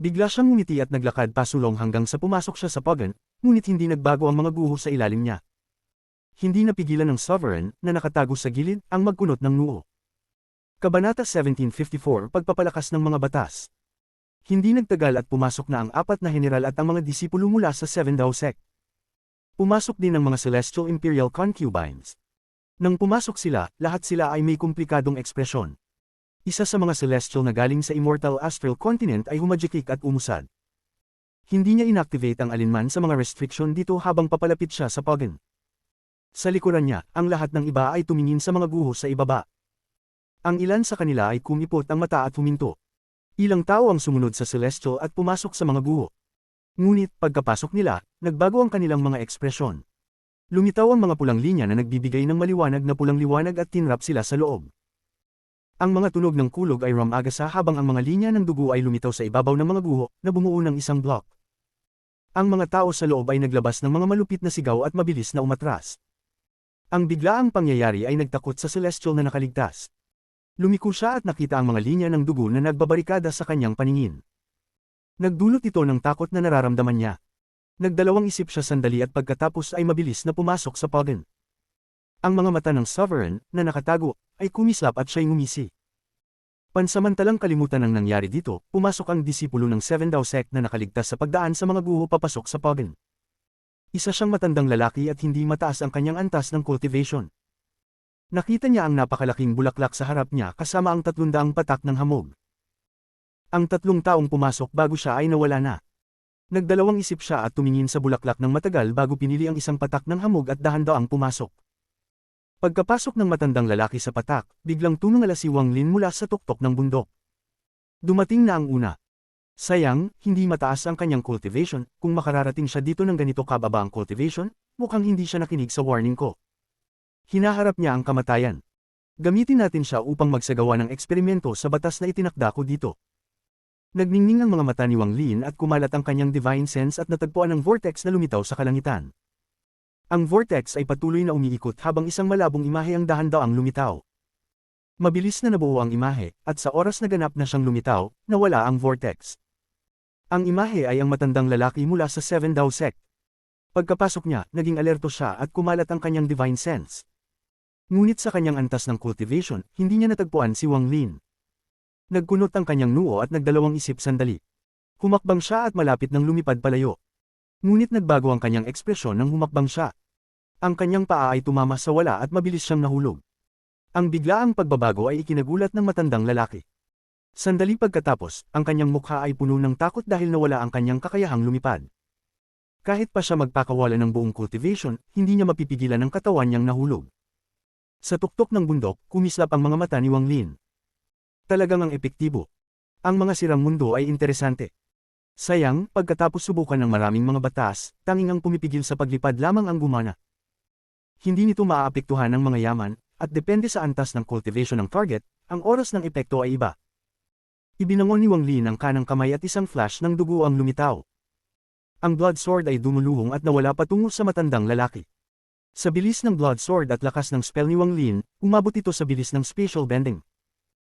Bigla siyang ngumiti at naglakad pasulong hanggang sa pumasok siya sa Pagan, ngunit hindi nagbago ang mga guho sa ilalim niya. Hindi napigilan ng Sovereign, na nakatago sa gilid, ang magkunot ng noo. Kabanata 1754 Pagpapalakas ng mga batas. Hindi nagtagal at pumasok na ang 4 na general at ang mga disipulo mula sa Seven Dao Sect. Pumasok din ang mga Celestial Imperial Concubines. Nang pumasok sila, lahat sila ay may komplikadong ekspresyon. Isa sa mga Celestial na galing sa Immortal Astral Continent ay humajikik at umusad. Hindi niya inactivate ang alinman sa mga restriction dito habang papalapit siya sa Pagan. Sa likuran niya, ang lahat ng iba ay tumingin sa mga guho sa ibaba. Ang ilan sa kanila ay kumipot ang mata at huminto. Ilang tao ang sumunod sa Celestial at pumasok sa mga guho. Ngunit, pagkapasok nila, nagbago ang kanilang mga ekspresyon. Lumitaw ang mga pulang linya na nagbibigay ng maliwanag na pulang liwanag at tinrap sila sa loob. Ang mga tunog ng kulog ay rumagasa habang ang mga linya ng dugo ay lumitaw sa ibabaw ng mga guho, na bumuo ng isang block. Ang mga tao sa loob ay naglabas ng mga malupit na sigaw at mabilis na umatras. Ang biglaang pangyayari ay nagtakot sa Celestial na nakaligtas. Lumiko siya at nakita ang mga linya ng dugo na nagbabarikada sa kanyang paningin. Nagdulot ito ng takot na nararamdaman niya. Nagdalawang isip siya sandali at pagkatapos ay mabilis na pumasok sa Pagan. Ang mga mata ng Sovereign, na nakatago, ay kumislap at siya'y ngumisi. Pansamantalang kalimutan ang nangyari dito, pumasok ang disipulo ng Seven Dao Sect na nakaligtas sa pagdaan sa mga guho papasok sa Pagan. Isa siyang matandang lalaki at hindi mataas ang kanyang antas ng cultivation. Nakita niya ang napakalaking bulaklak sa harap niya kasama ang 300 patak ng hamog. Ang 3 taong pumasok bago siya ay nawala na. Nagdalawang isip siya at tumingin sa bulaklak ng matagal bago pinili ang isang patak ng hamog at dahan-daang pumasok. Pagkapasok ng matandang lalaki sa patak, biglang tumingala si Wang Lin mula sa tuktok ng bundok. Dumating na ang una. Sayang, hindi mataas ang kanyang cultivation, kung makararating siya dito ng ganito kababa ang cultivation, mukhang hindi siya nakinig sa warning ko. Hinaharap niya ang kamatayan. Gamitin natin siya upang magsagawa ng eksperimento sa batas na itinakda ko dito. Nagningning ang mga mata ni Wang Lin at kumalat ang kanyang divine sense at natagpuan ang vortex na lumitaw sa kalangitan. Ang vortex ay patuloy na umiikot habang isang malabong imahe ang dahan-daang lumitaw. Mabilis na nabuo ang imahe, at sa oras na ganap na siyang lumitaw, nawala ang vortex. Ang imahe ay ang matandang lalaki mula sa Seven Dao Sect. Pagkapasok niya, naging alerto siya at kumalat ang kanyang divine sense. Ngunit sa kanyang antas ng cultivation, hindi niya natagpuan si Wang Lin. Nagkunot ang kanyang noo at nagdalawang isip sandali. Humakbang siya at malapit nang lumipad palayo. Ngunit nagbago ang kanyang ekspresyon nang humakbang siya. Ang kanyang paa ay tumama sa wala at mabilis siyang nahulog. Ang biglaang pagbabago ay ikinagulat ng matandang lalaki. Sandali pagkatapos, ang kanyang mukha ay puno ng takot dahil nawala ang kanyang kakayahang lumipad. Kahit pa siya magpakawala ng buong cultivation, hindi niya mapipigilan ang katawan niyang nahulog. Sa tuktok ng bundok, kumislap ang mga mata ni Wang Lin. Talagang ang epektibo. Ang mga sirang mundo ay interesante. Sayang, pagkatapos subukan ng maraming mga batas, tanging ang pumipigil sa paglipad lamang ang gumana. Hindi nito maaapektuhan ang mga yaman, at depende sa antas ng cultivation ng target, ang oras ng epekto ay iba. Ibinangon ni Wang Lin ang kanang kamay at isang flash ng dugo ang lumitaw. Ang blood sword ay dumuluhong at nawala patungo sa matandang lalaki. Sa bilis ng blood sword at lakas ng spell ni Wang Lin, umabot ito sa bilis ng spatial bending.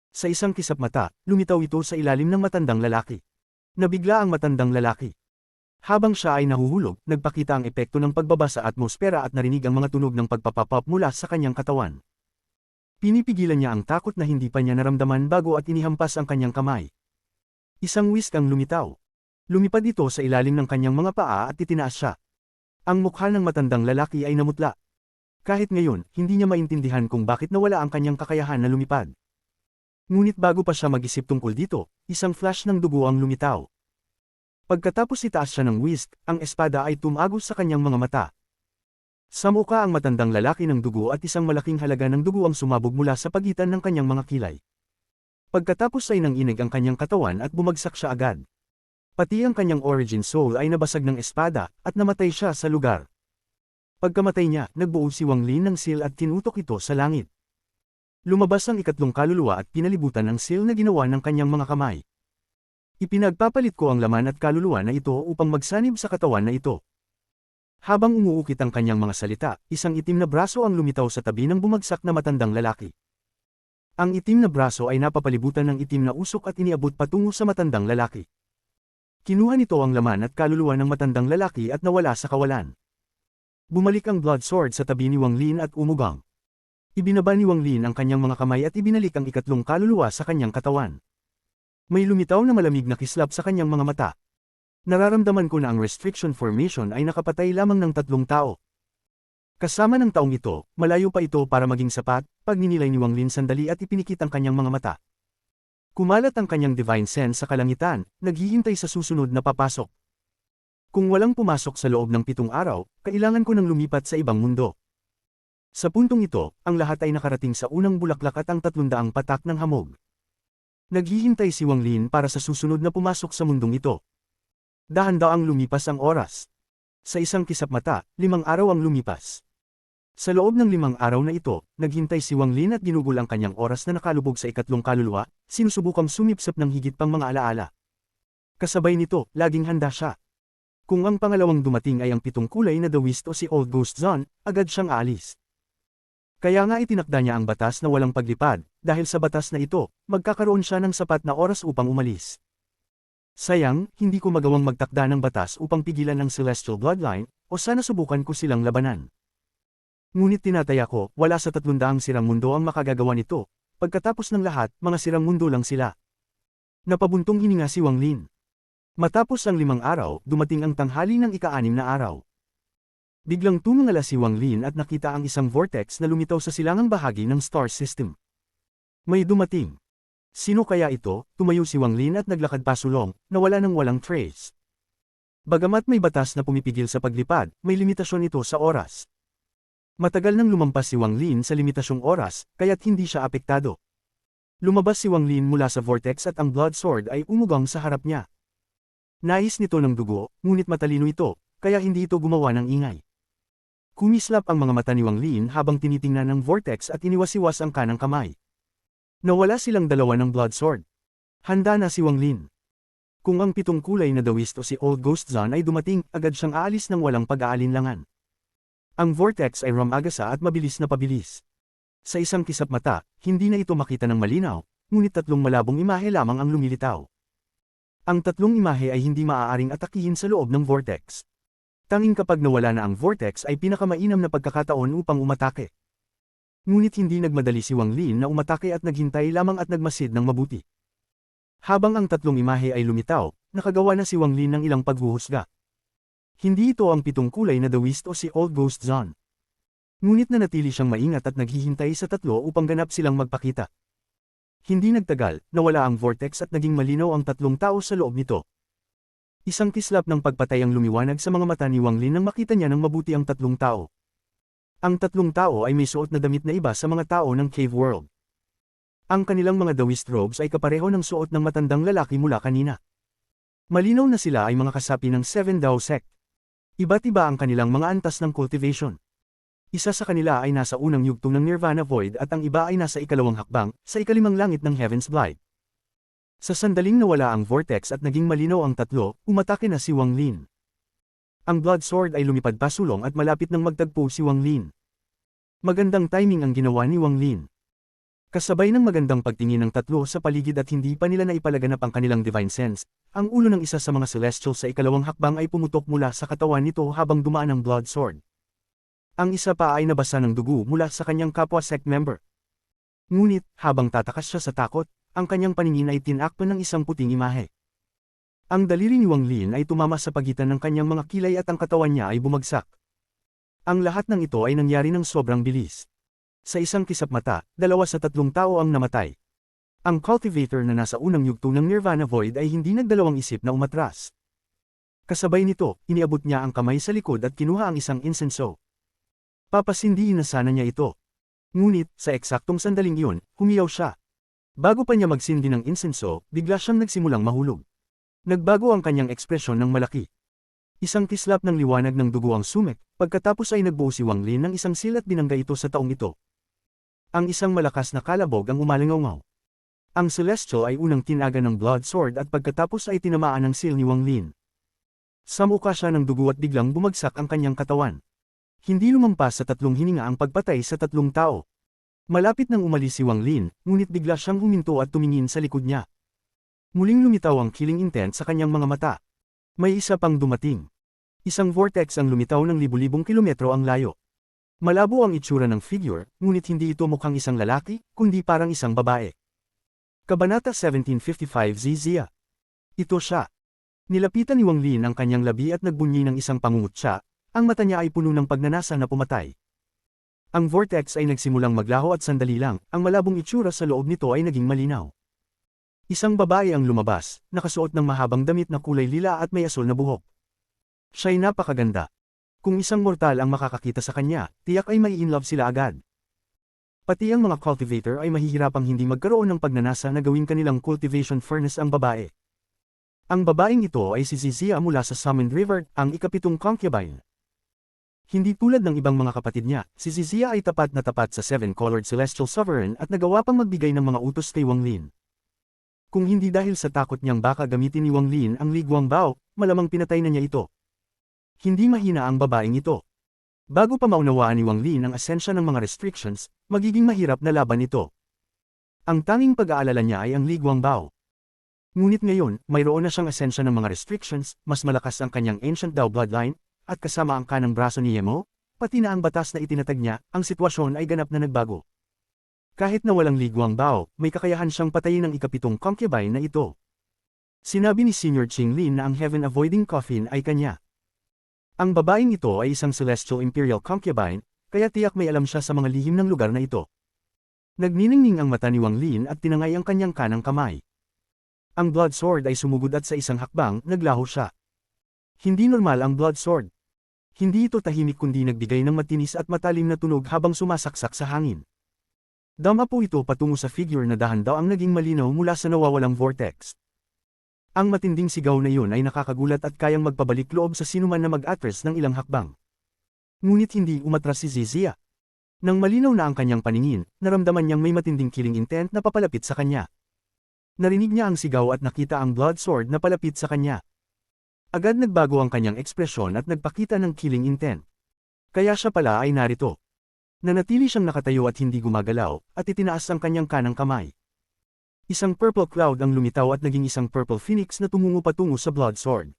Sa isang kisap mata, lumitaw ito sa ilalim ng matandang lalaki. Nabigla ang matandang lalaki. Habang siya ay nahuhulog, nagpakita ang epekto ng pagbaba sa atmosfera at narinig ang mga tunog ng pagpapapop mula sa kanyang katawan. Pinipigilan niya ang takot na hindi pa niya naramdaman bago at inihampas ang kanyang kamay. Isang whisk ang lumitaw. Lumipad ito sa ilalim ng kanyang mga paa at itinaas siya. Ang mukha ng matandang lalaki ay namutla. Kahit ngayon, hindi niya maintindihan kung bakit nawala ang kanyang kakayahan na lumipad. Ngunit bago pa siya mag-isip tungkol dito, isang flash ng dugo ang lumitaw. Pagkatapos itaas siya ng whisk, ang espada ay tumagos sa kanyang mga mata. Sa mukha ang matandang lalaki ng dugo at isang malaking halaga ng dugo ang sumabog mula sa pagitan ng kanyang mga kilay. Pagkatapos ay nanginig ang kanyang katawan at bumagsak siya agad. Pati ang kanyang origin soul ay nabasag ng espada, at namatay siya sa lugar. Pagkamatay niya, nagbuo si Wang Lin ng seal at tinutok ito sa langit. Lumabas ang ikatlong kaluluwa at pinalibutan ang seal na ginawa ng kanyang mga kamay. Ipinagpapalit ko ang laman at kaluluwa na ito upang magsanib sa katawan na ito. Habang umuukit ang kanyang mga salita, isang itim na braso ang lumitaw sa tabi ng bumagsak na matandang lalaki. Ang itim na braso ay napapalibutan ng itim na usok at iniabot patungo sa matandang lalaki. Kinuha nito ang laman at kaluluwa ng matandang lalaki at nawala sa kawalan. Bumalik ang Blood Sword sa tabi ni Wang Lin at umugang. Ibinaba ni Wang Lin ang kanyang mga kamay at ibinalik ang ikatlong kaluluwa sa kanyang katawan. May lumitaw na malamig na kislap sa kanyang mga mata. Nararamdaman ko na ang restriction formation ay nakapatay lamang ng 3 tao. Kasama ng taong ito, malayo pa ito para maging sapat, pagninilay ni Wang Lin sandali at ipinikit ang kanyang mga mata. Kumalat ang kanyang divine sense sa kalangitan, naghihintay sa susunod na papasok. Kung walang pumasok sa loob ng 7 araw, kailangan ko nang lumipat sa ibang mundo. Sa puntong ito, ang lahat ay nakarating sa unang bulaklak at ang 300 patak ng hamog. Naghihintay si Wang Lin para sa susunod na pumasok sa mundong ito. Dahan-daang lumipas ang oras. Sa isang kisap mata, 5 araw ang lumipas. Sa loob ng 5 araw na ito, naghintay si Wang Lin at ginugol ang kanyang oras na nakalubog sa ikatlong kaluluwa, sinusubukang sumipsip ng higit pang mga alaala. Kasabay nito, laging handa siya. Kung ang pangalawang dumating ay ang 7 kulay na dawist o si Old Ghost Zone, agad siyang aalis. Kaya nga itinakda niya ang batas na walang paglipad, dahil sa batas na ito, magkakaroon siya ng sapat na oras upang umalis. Sayang, hindi ko magawang magtakda ng batas upang pigilan ang Celestial Bloodline, o sana subukan ko silang labanan. Ngunit tinataya ko, wala sa 300 sirang mundo ang makagagawa nito, pagkatapos ng lahat, mga sirang mundo lang sila. Napabuntong hininga si Wang Lin. Matapos ang 5 araw, dumating ang tanghali ng ika-6 na araw. Biglang tumingala si Wang Lin at nakita ang isang vortex na lumitaw sa silangang bahagi ng star system. May dumating. Sino kaya ito? Tumayo si Wang Lin at naglakad pasulong, nawala ng walang trace. Bagamat may batas na pumipigil sa paglipad, may limitasyon ito sa oras. Matagal nang lumampas si Wang Lin sa limitasyong oras, kaya't hindi siya apektado. Lumabas si Wang Lin mula sa vortex at ang Blood Sword ay umugang sa harap niya. Nais nito ng dugo, ngunit matalino ito, kaya hindi ito gumawa ng ingay. Kumislap ang mga mata ni Wang Lin habang tinitingnan ng vortex at iniwasiwas ang kanang kamay. Nawala silang dalawa ng Blood Sword. Handa na si Wang Lin. Kung ang 7 kulay na dawist o si Old Ghost Zone ay dumating, agad siyang aalis ng walang pag-aalinlangan. Ang vortex ay ramagasa at mabilis na pabilis. Sa isang kisap mata, hindi na ito makita ng malinaw, ngunit 3 malabong imahe lamang ang lumilitaw. Ang 3 imahe ay hindi maaaring atakihin sa loob ng vortex. Tanging kapag nawala na ang vortex ay pinakamainam na pagkakataon upang umatake. Ngunit hindi nagmadali si Wang Lin na umatake at naghintay lamang at nagmasid ng mabuti. Habang ang 3 imahe ay lumitaw, nakagawa na si Wang Lin ng ilang paghuhusga. Hindi ito ang 7 kulay na dawist o si Old Ghost Zone. Ngunit nanatili siyang maingat at naghihintay sa 3 upang ganap silang magpakita. Hindi nagtagal, nawala ang vortex at naging malinaw ang 3 tao sa loob nito. Isang kislap ng pagpatay ang lumiwanag sa mga mata ni Wang Lin nang makita niya ng mabuti ang 3 tao. Ang 3 tao ay may suot na damit na iba sa mga tao ng Cave World. Ang kanilang mga dawist robes ay kapareho ng suot ng matandang lalaki mula kanina. Malinaw na sila ay mga kasapi ng 7 Dao Sect. Iba't iba ang kanilang mga antas ng cultivation. Isa sa kanila ay nasa unang yugtong ng Nirvana Void at ang iba ay nasa ikalawang hakbang, sa ikalimang langit ng Heaven's Blight. Sa sandaling nawala ang vortex at naging malinaw ang 3, umatake na si Wang Lin. Ang Blood Sword ay lumipad pasulong at malapit nang magtagpo si Wang Lin. Magandang timing ang ginawa ni Wang Lin. Kasabay ng magandang pagtingin ng 3 sa paligid at hindi pa nila naipalaganap ang kanilang divine sense, ang ulo ng isa sa mga celestial sa ikalawang hakbang ay pumutok mula sa katawan nito habang dumaan ang Blood Sword. Ang isa pa ay nabasa ng dugo mula sa kanyang kapwa sect member. Ngunit, habang tatakas siya sa takot, ang kanyang paningin ay tinakpan ng isang puting imahe. Ang daliri ni Wang Lin ay tumama sa pagitan ng kanyang mga kilay at ang katawan niya ay bumagsak. Ang lahat ng ito ay nangyari ng sobrang bilis. Sa isang kisap mata, 2 sa 3 tao ang namatay. Ang cultivator na nasa unang yugto ng Nirvana Void ay hindi nagdalawang isip na umatras. Kasabay nito, iniabot niya ang kamay sa likod at kinuha ang isang insenso. Papasindihin na sana niya ito. Ngunit, sa eksaktong sandaling iyon, humiyaw siya. Bago pa niya magsindi ng insenso, bigla siyang nagsimulang mahulog. Nagbago ang kanyang ekspresyon ng malaki. Isang kislap ng liwanag ng dugo ang sumek, pagkatapos ay nagbuo si Wang Lin ng isang sil at binangga ito sa taong ito. Ang isang malakas na kalabog ang umalingaw-ngaw. Ang Celestial ay unang tinaga ng Blood Sword at pagkatapos ay tinamaan ng sil ni Wang Lin. Samuka siya ng dugo at biglang bumagsak ang kanyang katawan. Hindi lumampas sa 3 hininga ang pagpatay sa 3 tao. Malapit nang umalis si Wang Lin, ngunit bigla siyang huminto at tumingin sa likod niya. Muling lumitaw ang killing intent sa kanyang mga mata. May isa pang dumating. Isang vortex ang lumitaw ng libu-libong kilometro ang layo. Malabo ang itsura ng figure, ngunit hindi ito mukhang isang lalaki, kundi parang isang babae. Kabanata 1755 Zizia. Ito siya. Nilapitan ni Wang Lin ang kanyang labi at nagbunyi ng isang pangungutya, ang mata niya ay puno ng pagnanasa na pumatay. Ang vortex ay nagsimulang maglaho at sandali lang, ang malabong itsura sa loob nito ay naging malinaw. Isang babae ang lumabas, nakasuot ng mahabang damit na kulay lila at may asul na buhok. Siya'y napakaganda. Kung isang mortal ang makakakita sa kanya, tiyak ay mai-inlove sila agad. Pati ang mga cultivator ay mahihirapang hindi magkaroon ng pagnanasa na gawing kanilang cultivation furnace ang babae. Ang babaeng ito ay si Zizia mula sa Summoned River, ang ikapitong concubine. Hindi tulad ng ibang mga kapatid niya, si Zizia ay tapat na tapat sa Seven-Colored Celestial Sovereign at nagawa pang magbigay ng mga utos kay Wang Lin. Kung hindi dahil sa takot niyang baka gamitin ni Wang Lin ang Li Guangbao, malamang pinatay na niya ito. Hindi mahina ang babaeng ito. Bago pa maunawaan ni Wang Lin ang asensya ng mga restrictions, magiging mahirap na laban ito. Ang tanging pag-aalala niya ay ang Li Guangbao. Ngunit ngayon, mayroon na siyang asensya ng mga restrictions, mas malakas ang kanyang Ancient Dao bloodline, at kasama ang kanang braso ni Yemo, pati na ang batas na itinatag niya, ang sitwasyon ay ganap na nagbago. Kahit na walang Li Guangbao, may kakayahan siyang patayin ang ikapitong concubine na ito. Sinabi ni Senior Qing Lin na ang heaven-avoiding coffin ay kanya. Ang babaeng ito ay isang Celestial Imperial concubine, kaya tiyak may alam siya sa mga lihim ng lugar na ito. Nagniningning ang mata ni Wang Lin at tinangay ang kanyang kanang kamay. Ang blood sword ay sumugod at sa isang hakbang, naglaho siya. Hindi normal ang blood sword. Hindi ito tahimik kundi nagbigay ng matinis at matalim na tunog habang sumasaksak sa hangin. Dama po ito patungo sa figure na dahan-daw ang naging malinaw mula sa nawawalang vortex. Ang matinding sigaw na iyon ay nakakagulat at kayang magpabalik loob sa sinuman na mag-atras ng ilang hakbang. Ngunit hindi umatras si Zizia. Nang malinaw na ang kanyang paningin, naramdaman niyang may matinding killing intent na papalapit sa kanya. Narinig niya ang sigaw at nakita ang blood sword na palapit sa kanya. Agad nagbago ang kanyang ekspresyon at nagpakita ng killing intent. Kaya siya pala ay narito. Nanatili siyang nakatayo at hindi gumagalaw, at itinaas ang kanyang kanang kamay. Isang purple cloud ang lumitaw at naging isang purple phoenix na tumungo patungo sa blood sword.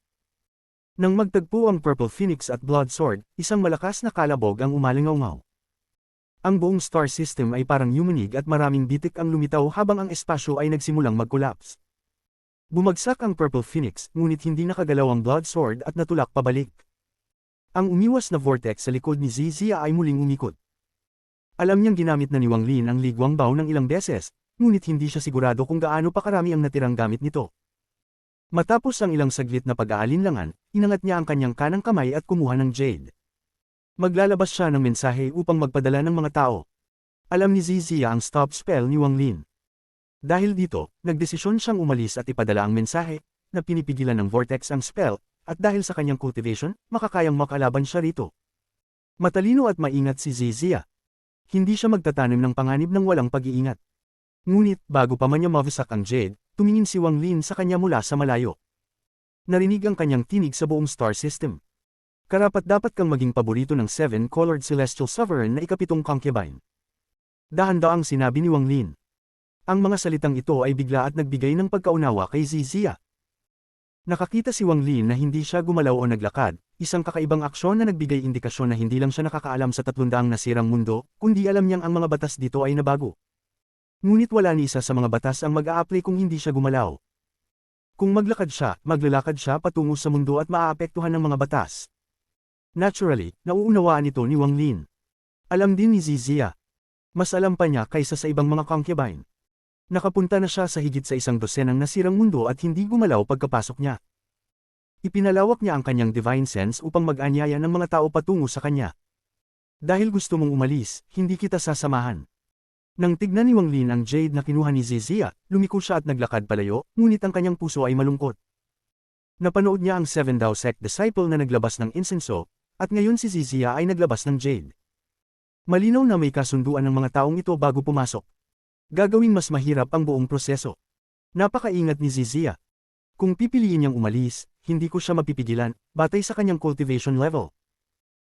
Nang magtagpo ang purple phoenix at blood sword, isang malakas na kalabog ang umalingaw-ngaw. Ang buong star system ay parang yumanig at maraming bitik ang lumitaw habang ang espasyo ay nagsimulang mag-collapse. Bumagsak ang purple phoenix, ngunit hindi nakagalaw ang blood sword at natulak pabalik. Ang umiwas na vortex sa likod ni Zizia ay muling umikot. Alam niyang ginamit na ni Wang Lin ang Li Guangbao ng ilang beses, ngunit hindi siya sigurado kung gaano pa karami ang natirang gamit nito. Matapos ang ilang saglit na pag-aalinlangan, inangat niya ang kanyang kanang kamay at kumuha ng jade. Maglalabas siya ng mensahe upang magpadala ng mga tao. Alam ni Zizia ang stop spell ni Wang Lin. Dahil dito, nagdesisyon siyang umalis at ipadala ang mensahe, na pinipigilan ng vortex ang spell, at dahil sa kanyang cultivation, makakayang makalaban siya rito. Matalino at maingat si Zizia. Hindi siya magtatanim ng panganib ng walang pag-iingat. Ngunit, bago pa man niya mawasak ang jade, tumingin si Wang Lin sa kanya mula sa malayo. Narinig ang kanyang tinig sa buong star system. Karapat-dapat kang maging paborito ng Seven-Colored Celestial Sovereign na ikapitong concubine. Dahan-daang sinabi ni Wang Lin. Ang mga salitang ito ay bigla at nagbigay ng pagkaunawa kay Zizia. Nakakita si Wang Lin na hindi siya gumalaw o naglakad, isang kakaibang aksyon na nagbigay indikasyon na hindi lang siya nakakaalam sa 300 nasirang mundo, kundi alam niyang ang mga batas dito ay nabago. Ngunit wala ni isa sa mga batas ang mag-a-apply kung hindi siya gumalaw. Kung maglalakad siya patungo sa mundo at maaapektuhan ng mga batas. Naturally, nauunawaan ito ni Wang Lin. Alam din ni Zizia. Mas alam pa niya kaysa sa ibang mga concubine. Nakapunta na siya sa higit sa 100 nasirang mundo at hindi gumalaw pagkapasok niya. Ipinalawak niya ang kanyang divine sense upang mag-anyaya ng mga tao patungo sa kanya. Dahil gusto mong umalis, hindi kita sasamahan. Nang tignan ni Wang Lin ang jade na kinuha ni Zizia, lumiko siya at naglakad palayo, ngunit ang kanyang puso ay malungkot. Napanood niya ang Seven Dao Sect disciple na naglabas ng insenso, at ngayon si Zizia ay naglabas ng jade. Malinaw na may kasunduan ng mga taong ito bago pumasok. Gagawing mas mahirap ang buong proseso. Napakaingat ni Zizia. Kung pipiliin niyang umalis, hindi ko siya mapipigilan, batay sa kanyang cultivation level.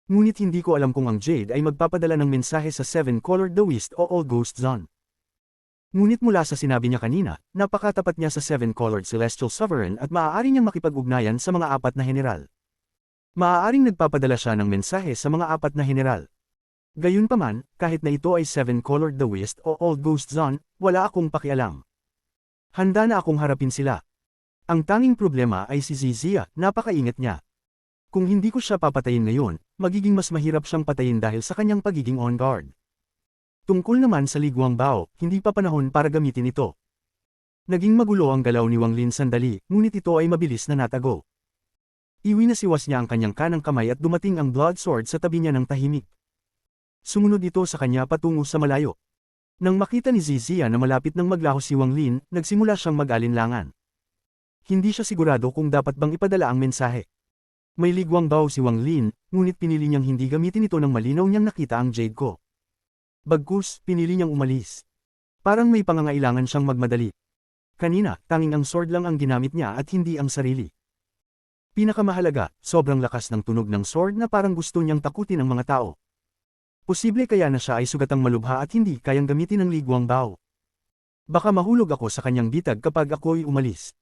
Ngunit hindi ko alam kung ang jade ay magpapadala ng mensahe sa Seven-Colored the West o Old Ghost Zone. Ngunit mula sa sinabi niya kanina, napakatapat niya sa Seven-Colored Celestial Sovereign at maaari niyang makipag-ugnayan sa mga 4 na general. Maaaring nagpapadala siya ng mensahe sa mga apat na general. Gayunpaman, kahit na ito ay Seven Colored the West o Old Ghost Zone, wala akong pakialam. Handa na akong harapin sila. Ang tanging problema ay si Zizia, napakaingat niya. Kung hindi ko siya papatayin ngayon, magiging mas mahirap siyang patayin dahil sa kanyang pagiging on guard. Tungkol naman sa Liguang Bao, hindi pa panahon para gamitin ito. Naging magulo ang galaw ni Wang Lin sandali, ngunit ito ay mabilis na natago. Iwinasiwas niya ang kanyang kanang kamay at dumating ang blood sword sa tabi niya ng tahimik. Sumunod ito sa kanya patungo sa malayo. Nang makita ni Zizia na malapit nang maglaho si Wang Lin, nagsimula siyang mag-alinlangan. Hindi siya sigurado kung dapat bang ipadala ang mensahe. May Liguang Bao si Wang Lin, ngunit pinili niyang hindi gamitin ito nang malinaw niyang nakita ang jade ko. Bagkus, pinili niyang umalis. Parang may pangangailangan siyang magmadali. Kanina, tanging ang sword lang ang ginamit niya at hindi ang sarili. Pinakamahalaga, sobrang lakas ng tunog ng sword na parang gusto niyang takutin ang mga tao. Posible kaya na siya ay sugatang malubha at hindi kayang gamitin ang Liguang Bao. Baka mahulog ako sa kanyang bitag kapag ako'y umalis.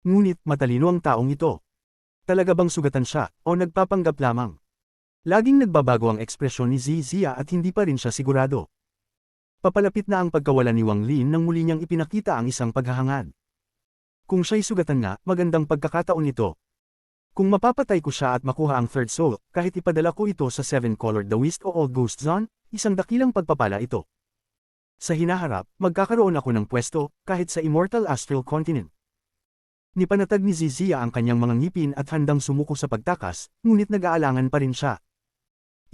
Ngunit matalino ang taong ito. Talaga bang sugatan siya, o nagpapanggap lamang? Laging nagbabago ang ekspresyon ni Zizia at hindi pa rin siya sigurado. Papalapit na ang pagkawala ni Wang Lin nang muli niyang ipinakita ang isang paghahangad. Kung siya'y sugatan nga, magandang pagkakataon ito. Kung mapapatay ko siya at makuha ang third soul, kahit ipadala ko ito sa Seven Colored the West o Old Ghost Zone, isang dakilang pagpapala ito. Sa hinaharap, magkakaroon ako ng pwesto, kahit sa Immortal Astral Continent. Nipanatag ni Zizia ang kanyang mga ngipin at handang sumuko sa pagtakas, ngunit nag-aalangan pa rin siya.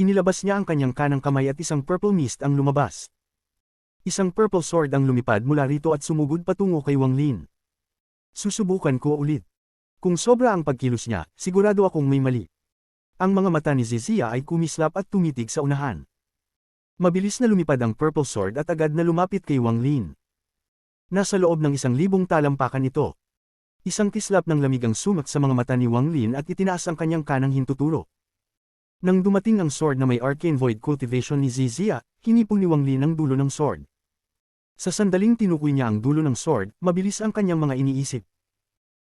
Inilabas niya ang kanyang kanang kamay at isang purple mist ang lumabas. Isang purple sword ang lumipad mula rito at sumugod patungo kay Wang Lin. Susubukan ko ulit. Kung sobra ang pagkilos niya, sigurado akong may mali. Ang mga mata ni Zizia ay kumislap at tumitig sa unahan. Mabilis na lumipad ang purple sword at agad na lumapit kay Wang Lin. Nasa loob ng 1,000 talampakan ito. Isang kislap ng lamig ang sumak sa mga mata ni Wang Lin at itinaas ang kanyang kanang hintuturo. Nang dumating ang sword na may arcane void cultivation ni Zizia, hinipon ni Wang Lin ang dulo ng sword. Sa sandaling tinukoy niya ang dulo ng sword, mabilis ang kanyang mga iniisip.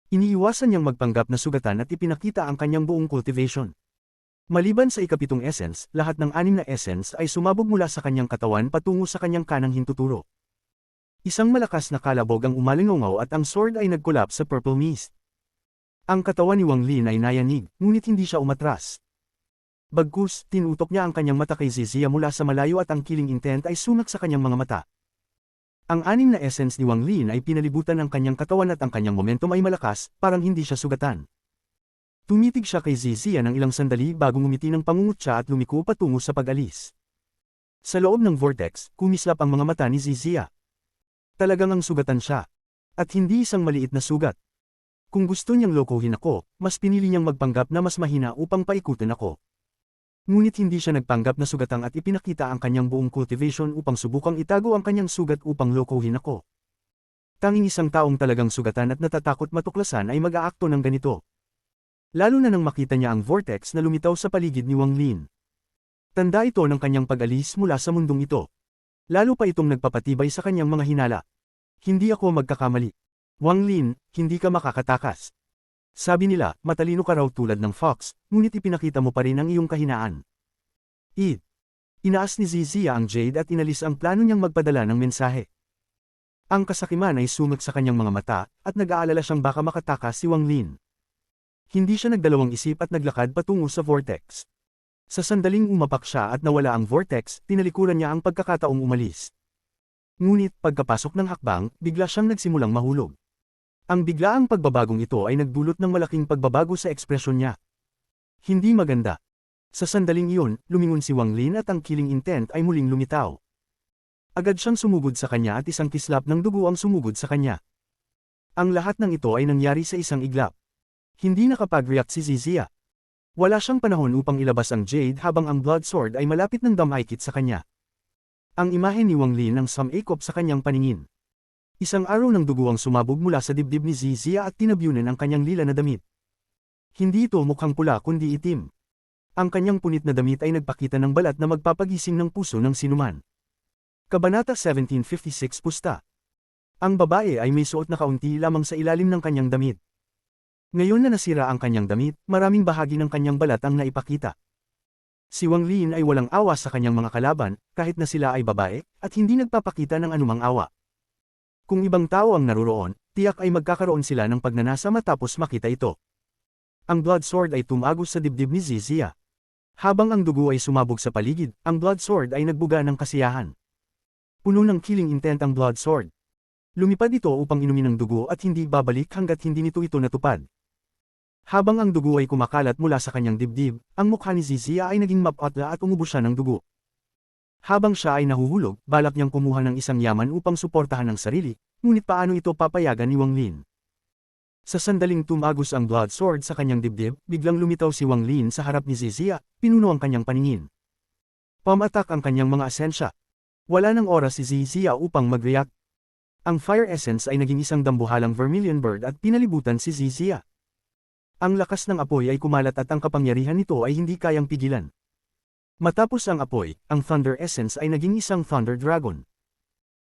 Iniiwasan niyang magpanggap na sugatan at ipinakita ang kanyang buong cultivation. Maliban sa ikapitong essence, lahat ng 6 na essence ay sumabog mula sa kanyang katawan patungo sa kanyang kanang hintuturo. Isang malakas na kalabog ang umalingaw at ang sword ay nagkulap sa purple mist. Ang katawan ni Wang Lin ay nayanig, ngunit hindi siya umatras. Bagkus, tinutok niya ang kanyang mata kay Zizia mula sa malayo at ang killing intent ay sumak sa kanyang mga mata. Ang 6 na essence ni Wang Lin ay pinalibutan ng kanyang katawan at ang kanyang momentum ay malakas, parang hindi siya sugatan. Tumitig siya kay Zizia ng ilang sandali bago ngumiti ng pangungutya at lumiko patungo sa pag-alis. Sa loob ng vortex, kumislap ang mga mata ni Zizia. Talagang ang sugatan siya. At hindi isang maliit na sugat. Kung gusto niyang lokohin ako, mas pinili niyang magpanggap na mas mahina upang paikutin ako. Ngunit hindi siya nagpanggap na sugatang at ipinakita ang kanyang buong cultivation upang subukang itago ang kanyang sugat upang lokohin ako. Tanging isang taong talagang sugatan at natatakot matuklasan ay mag-aakto ng ganito. Lalo na nang makita niya ang vortex na lumitaw sa paligid ni Wang Lin. Tanda ito ng kanyang pag-alis mula sa mundong ito. Lalo pa itong nagpapatibay sa kanyang mga hinala. Hindi ako magkakamali. Wang Lin, hindi ka makakatakas. Sabi nila, matalino ka raw tulad ng fox, ngunit ipinakita mo pa rin ang iyong kahinaan. Inaas ni Zizia ang jade at inalis ang plano niyang magpadala ng mensahe. Ang kasakiman ay sumak sa kanyang mga mata, at nag-aalala siyang baka makatakas si Wang Lin. Hindi siya nagdalawang isip at naglakad patungo sa vortex. Sa sandaling umapak siya at nawala ang vortex, tinalikuran niya ang pagkakataong umalis. Ngunit pagkapasok ng hakbang, bigla siyang nagsimulang mahulog. Ang biglaang pagbabagong ito ay nagdulot ng malaking pagbabago sa ekspresyon niya. Hindi maganda. Sa sandaling iyon, lumingon si Wang Lin at ang killing intent ay muling lumitaw. Agad siyang sumugod sa kanya at isang kislap ng dugo ang sumugod sa kanya. Ang lahat ng ito ay nangyari sa isang iglap. Hindi nakapag-react si Zizia. Wala siyang panahon upang ilabas ang jade habang ang blood sword ay malapit ng damaykit sa kanya. Ang imahe ni Wang Lin ang sumikop sa kanyang paningin. Isang araw ng dugo ang sumabog mula sa dibdib ni Zizia at tinabyunan ang kanyang lila na damit. Hindi ito mukhang pula kundi itim. Ang kanyang punit na damit ay nagpakita ng balat na magpapagising ng puso ng sinuman. Kabanata 1756 Pusta. Ang babae ay may suot na kaunti lamang sa ilalim ng kanyang damit. Ngayon na nasira ang kanyang damit, maraming bahagi ng kanyang balat ang naipakita. Si Wang Lin ay walang awa sa kanyang mga kalaban, kahit na sila ay babae, at hindi nagpapakita ng anumang awa. Kung ibang tao ang naruroon, tiyak ay magkakaroon sila ng pagnanasa matapos makita ito. Ang Blood Sword ay tumagos sa dibdib ni Zizia. Habang ang dugo ay sumabog sa paligid, ang Blood Sword ay nagbuga ng kasiyahan. Puno ng killing intent ang Blood Sword. Lumipad ito upang inumin ng dugo at hindi babalik hanggat hindi nito ito natupad. Habang ang dugo ay kumakalat mula sa kanyang dibdib, ang mukha ni Zizia ay naging mapotla at umubos siya ng dugo. Habang siya ay nahuhulog, balak niyang kumuha ng isang yaman upang suportahan ang sarili, ngunit paano ito papayagan ni Wang Lin? Sa sandaling tumagos ang Blood Sword sa kanyang dibdib, biglang lumitaw si Wang Lin sa harap ni Zizia, pinuno ang kanyang paningin. Pamatak ang kanyang mga asensya. Wala ng oras si Zizia upang mag-react. Ang Fire Essence ay naging isang dambuhalang Vermilion Bird at pinalibutan si Zizia. Ang lakas ng apoy ay kumalat at ang kapangyarihan nito ay hindi kayang pigilan. Matapos ang apoy, ang Thunder Essence ay naging isang Thunder Dragon.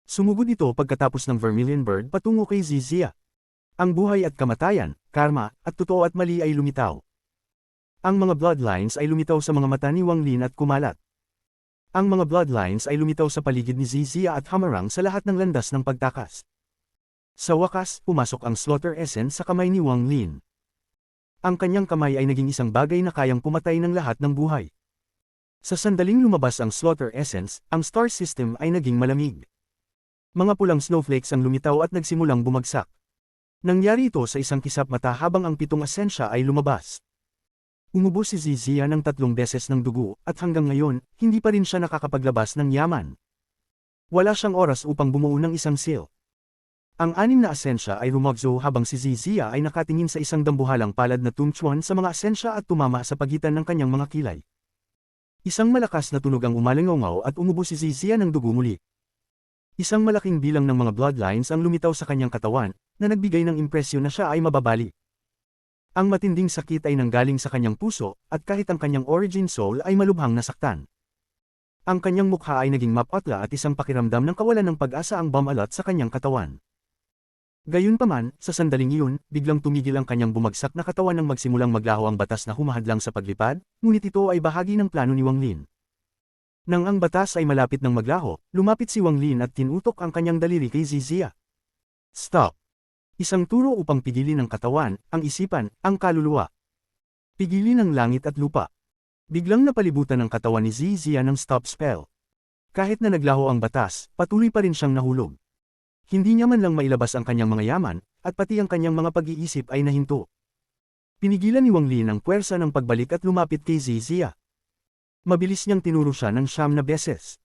Sumugod ito pagkatapos ng Vermilion Bird patungo kay Zizia. Ang buhay at kamatayan, karma, at totoo at mali ay lumitaw. Ang mga bloodlines ay lumitaw sa mga mata ni Wang Lin at kumalat. Ang mga bloodlines ay lumitaw sa paligid ni Zizia at hamarang sa lahat ng landas ng pagtakas. Sa wakas, pumasok ang Slaughter Essence sa kamay ni Wang Lin. Ang kanyang kamay ay naging isang bagay na kayang pumatay ng lahat ng buhay. Sa sandaling lumabas ang Slaughter Essence, ang star system ay naging malamig. Mga pulang snowflakes ang lumitaw at nagsimulang bumagsak. Nangyari ito sa isang kisap mata habang ang 7 asensya ay lumabas. Umubos si Zizia ng 3 beses ng dugo at hanggang ngayon, hindi pa rin siya nakakapaglabas ng yaman. Wala siyang oras upang bumuo ng isang seal. Ang 6 na asensya ay rumagzo habang si Zizia ay nakatingin sa isang dambuhalang palad na tumchuan sa mga asensya at tumama sa pagitan ng kanyang mga kilay. Isang malakas na tunog ang umalingaw at umubos si Zizia ng dugo muli. Isang malaking bilang ng mga bloodlines ang lumitaw sa kanyang katawan, na nagbigay ng impresyon na siya ay mababali. Ang matinding sakit ay nanggaling sa kanyang puso, at kahit ang kanyang origin soul ay malubhang nasaktan. Ang kanyang mukha ay naging mapotla at isang pakiramdam ng kawalan ng pag-asa ang bumalat sa kanyang katawan. Gayunpaman, sa sandaling iyon, biglang tumigil ang kanyang bumagsak na katawan nang magsimulang maglaho ang batas na humahadlang sa paglipad, ngunit ito ay bahagi ng plano ni Wang Lin. Nang ang batas ay malapit ng maglaho, lumapit si Wang Lin at tinutok ang kanyang daliri kay Zizia. Stop! Isang turo upang pigilin ang katawan, ang isipan, ang kaluluwa. Pigilin ang langit at lupa. Biglang napalibutan ang katawan ni Zizia ng stop spell. Kahit na naglaho ang batas, patuloy pa rin siyang nahulog. Hindi niya man lang mailabas ang kanyang mga yaman, at pati ang kanyang mga pag-iisip ay nahinto. Pinigilan ni Wang Lin ang puwersa ng pagbalik at lumapit kay Zizia. Mabilis niyang tinuro siya ng 9 na beses.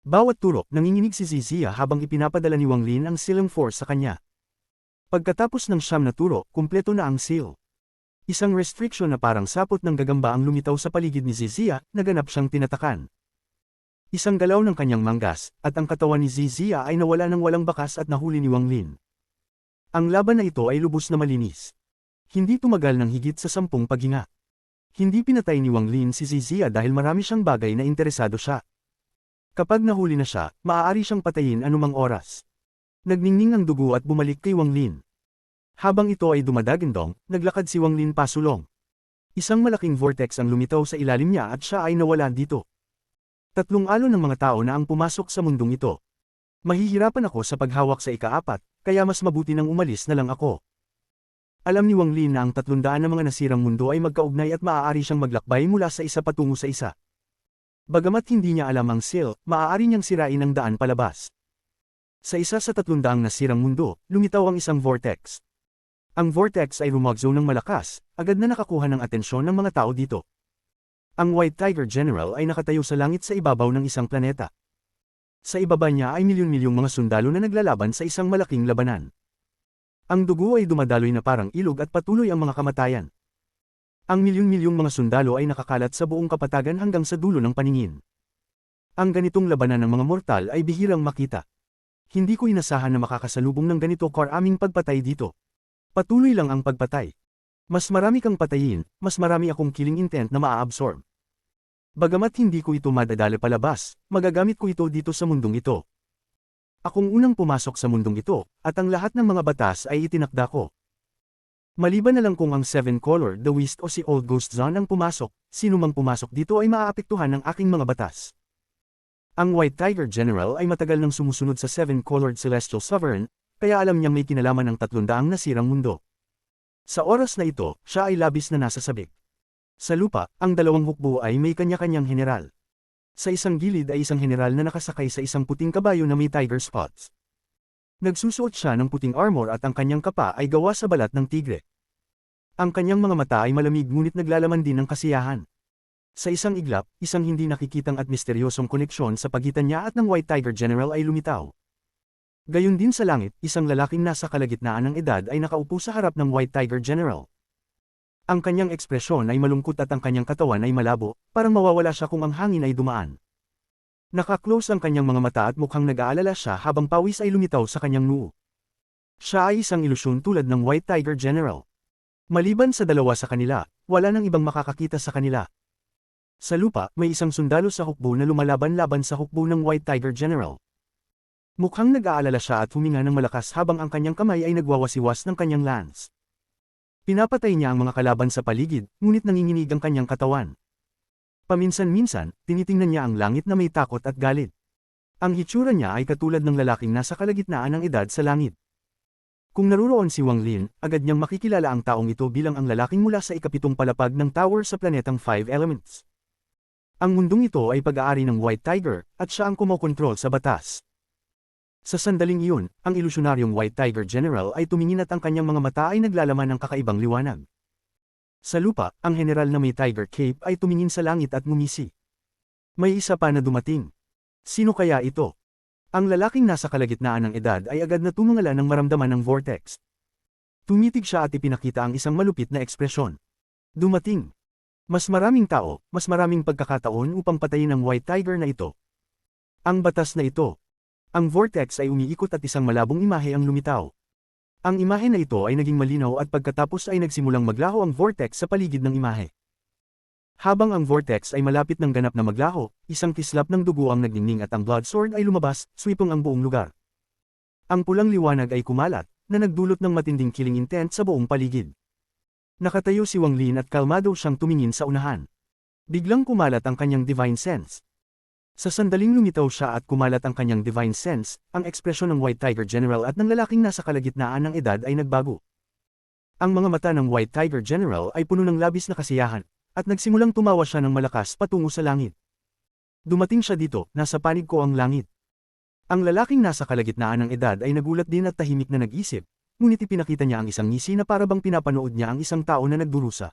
Bawat turo, nanginginig si Zizia habang ipinapadala ni Wang Lin ang sealing force sa kanya. Pagkatapos ng 9 na turo, kumpleto na ang seal. Isang restriction na parang sapot ng gagamba ang lumitaw sa paligid ni Zizia, naganap siyang tinatakan. Isang galaw ng kanyang manggas, at ang katawan ni Zizia ay nawala ng walang bakas at nahuli ni Wang Lin. Ang laban na ito ay lubos na malinis. Hindi tumagal ng higit sa 10 paghinga. Hindi pinatay ni Wang Lin si Zizia dahil marami siyang bagay na interesado siya. Kapag nahuli na siya, maaari siyang patayin anumang oras. Nagningning ang dugo at bumalik kay Wang Lin. Habang ito ay dumadagindong, naglakad si Wang Lin pasulong. Isang malaking vortex ang lumitaw sa ilalim niya at siya ay nawala dito. 3 alon ng mga tao na ang pumasok sa mundong ito. Mahihirapan ako sa paghawak sa ika-4, kaya mas mabuti nang umalis na lang ako. Alam ni Wang Lin na ang 300 na mga nasirang mundo ay magkaugnay at maaari siyang maglakbay mula sa isa patungo sa isa. Bagamat hindi niya alam ang seal, maaari niyang sirain ang daan palabas. Sa isa sa 300 nasirang mundo, lumitaw ang isang vortex. Ang vortex ay rumagzo ng malakas, agad na nakakuha ng atensyon ng mga tao dito. Ang White Tiger General ay nakatayo sa langit sa ibabaw ng isang planeta. Sa ibaba niya ay milyon-milyong mga sundalo na naglalaban sa isang malaking labanan. Ang dugo ay dumadaloy na parang ilog at patuloy ang mga kamatayan. Ang milyon-milyong mga sundalo ay nakakalat sa buong kapatagan hanggang sa dulo ng paningin. Ang ganitong labanan ng mga mortal ay bihirang makita. Hindi ko inasahan na makakasalubong ng ganito karaming pagpatay dito. Patuloy lang ang pagpatay. Mas marami kang patayin, mas marami akong killing intent na maa-absorb. Bagamat hindi ko ito madadala palabas, magagamit ko ito dito sa mundong ito. Akong unang pumasok sa mundong ito, at ang lahat ng mga batas ay itinakda ko. Maliban na lang kung ang Seven Color The Wisp o si Old Ghost Zone ang pumasok, sino mang pumasok dito ay maaapektuhan ng aking mga batas. Ang White Tiger General ay matagal nang sumusunod sa Seven Colored Celestial Sovereign, kaya alam niyang may kinalaman ng 300 nasirang mundo. Sa oras na ito, siya ay labis na nasa sabik. Sa lupa, ang dalawang hukbo ay may kanya-kanyang general. Sa isang gilid ay isang general na nakasakay sa isang puting kabayo na may tiger spots. Nagsusuot siya ng puting armor at ang kanyang kapa ay gawa sa balat ng tigre. Ang kanyang mga mata ay malamig ngunit naglalaman din ng kasiyahan. Sa isang iglap, isang hindi nakikitang at misteryosong koneksyon sa pagitan niya at ng White Tiger General ay lumitaw. Gayun din sa langit, isang lalaking nasa kalagitnaan ng edad ay nakaupo sa harap ng White Tiger General. Ang kanyang ekspresyon ay malungkot at ang kanyang katawan ay malabo, parang mawawala siya kung ang hangin ay dumaan. Naka-close ang kanyang mga mata at mukhang nag-aalala siya habang pawis ay lumitaw sa kanyang noo. Siya ay isang ilusyon tulad ng White Tiger General. Maliban sa dalawa sa kanila, wala nang ibang makakakita sa kanila. Sa lupa, may isang sundalo sa hukbo na lumalaban-laban sa hukbo ng White Tiger General. Mukhang nag-aalala siya at huminga ng malakas habang ang kanyang kamay ay nagwawasiwas ng kanyang lance. Pinapatay niya ang mga kalaban sa paligid, ngunit nanginginig ang kanyang katawan. Paminsan-minsan, tinitingnan niya ang langit na may takot at galit. Ang hitsura niya ay katulad ng lalaking nasa kalagitnaan ng edad sa langit. Kung naruroon si Wang Lin, agad niyang makikilala ang taong ito bilang ang lalaking mula sa ikapitong palapag ng tower sa planetang Five Elements. Ang mundong ito ay pag-aari ng White Tiger, at siya ang kumokontrol sa batas. Sa sandaling iyon, ang ilusyonaryong White Tiger General ay tumingin at ang kanyang mga mata ay naglalaman ng kakaibang liwanag. Sa lupa, ang general na may tiger cape ay tumingin sa langit at ngumisi. May isa pa na dumating. Sino kaya ito? Ang lalaking nasa kalagitnaan ng edad ay agad na tumungala ng maramdaman ng vortex. Tumitig siya at ipinakita ang isang malupit na ekspresyon. Dumating. Mas maraming tao, mas maraming pagkakataon upang patayin ang White Tiger na ito. Ang batas na ito. Ang vortex ay umiikot at isang malabong imahe ang lumitaw. Ang imahe na ito ay naging malinaw at pagkatapos ay nagsimulang maglaho ang vortex sa paligid ng imahe. Habang ang vortex ay malapit ng ganap na maglaho, isang kislap ng dugo ang nagningning at ang blood sword ay lumabas, sweeping ang buong lugar. Ang pulang liwanag ay kumalat, na nagdulot ng matinding killing intent sa buong paligid. Nakatayo si Wang Lin at kalmado siyang tumingin sa unahan. Biglang kumalat ang kanyang divine sense. Sa sandaling lumitaw siya at kumalat ang kanyang divine sense, ang ekspresyon ng White Tiger General at ng lalaking nasa kalagitnaan ng edad ay nagbago. Ang mga mata ng White Tiger General ay puno ng labis na kasiyahan, at nagsimulang tumawa siya ng malakas patungo sa langit. Dumating siya dito, nasa panig ko ang langit. Ang lalaking nasa kalagitnaan ng edad ay nagulat din at tahimik na nag-isip, ngunit ipinakita niya ang isang ngisi na parabang pinapanood niya ang isang tao na nagdurusa.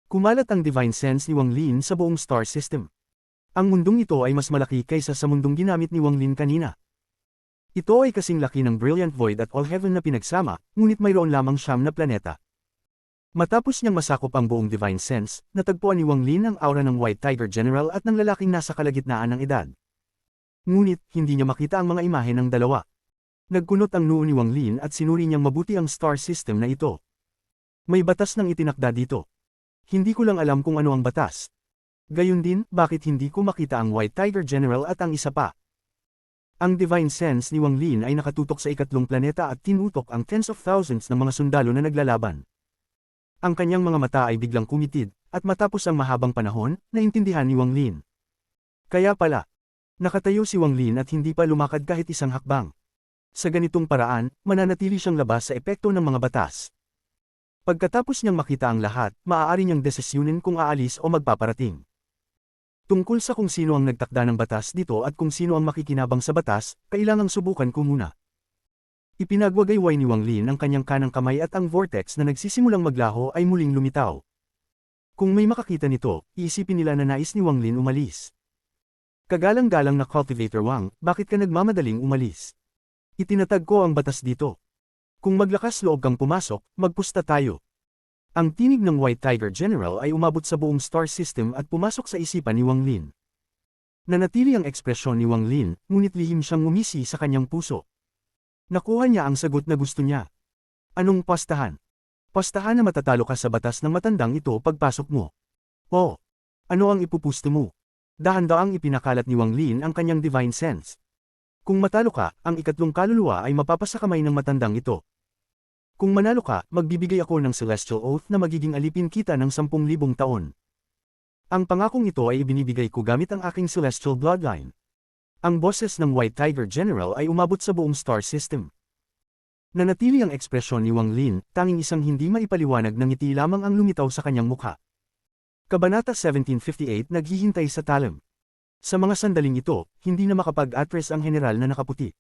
Kumalat ang divine sense ni Wang Lin sa buong star system. Ang mundong ito ay mas malaki kaysa sa mundong ginamit ni Wang Lin kanina. Ito ay kasing laki ng Brilliant Void at All Heaven na pinagsama, ngunit mayroon lamang 9 na planeta. Matapos niyang masakop ang buong divine sense, natagpuan ni Wang Lin ang aura ng White Tiger General at ng lalaking nasa kalagitnaan ng edad. Ngunit, hindi niya makita ang mga imahe ng dalawa. Nagkunot ang noo ni Wang Lin at sinuri niyang mabuti ang star system na ito. May batas nang itinakda dito. Hindi ko lang alam kung ano ang batas. Gayun din, bakit hindi ko makita ang White Tiger General at ang isa pa? Ang divine sense ni Wang Lin ay nakatutok sa ikatlong planeta at tinutok ang tens of thousands ng mga sundalo na naglalaban. Ang kanyang mga mata ay biglang kumitid, at matapos ang mahabang panahon, naintindihan ni Wang Lin. Kaya pala, nakatayo si Wang Lin at hindi pa lumakad kahit isang hakbang. Sa ganitong paraan, mananatili siyang labas sa epekto ng mga batas. Pagkatapos niyang makita ang lahat, maaari niyang desisyunin kung aalis o magpaparating. Tungkol sa kung sino ang nagtakda ng batas dito at kung sino ang makikinabang sa batas, kailangang subukan ko muna. Ipinagwagayway ni Wang Lin ang kanyang kanang kamay at ang vortex na nagsisimulang maglaho ay muling lumitaw. Kung may makakita nito, iisipin nila na nais ni Wang Lin umalis. Kagalang-galang na Cultivator Wang, bakit ka nagmamadaling umalis? Itinatag ko ang batas dito. Kung maglakas loob kang pumasok, magpusta tayo. Ang tinig ng White Tiger General ay umabot sa buong star system at pumasok sa isipan ni Wang Lin. Nanatili ang ekspresyon ni Wang Lin, ngunit lihim siyang ngumisi sa kanyang puso. Nakuha niya ang sagot na gusto niya. Anong pastahan? Pastahan na matatalo ka sa batas ng matandang ito pagpasok mo. O, ano ang ipupusto mo? Dahan-daang ipinakalat ni Wang Lin ang kanyang divine sense. Kung matalo ka, ang ikatlong kaluluwa ay mapapasakamay ng matandang ito. Kung manalo ka, magbibigay ako ng celestial oath na magiging alipin kita ng 10,000 taon. Ang pangakong ito ay ibinibigay ko gamit ang aking celestial bloodline. Ang boses ng White Tiger General ay umabot sa buong star system. Nanatili ang ekspresyon ni Wang Lin, tanging isang hindi maipaliwanag na ngiti lamang ang lumitaw sa kanyang mukha. Kabanata 1758 naghihintay sa talim. Sa mga sandaling ito, hindi na makapag-address ang general na nakaputi.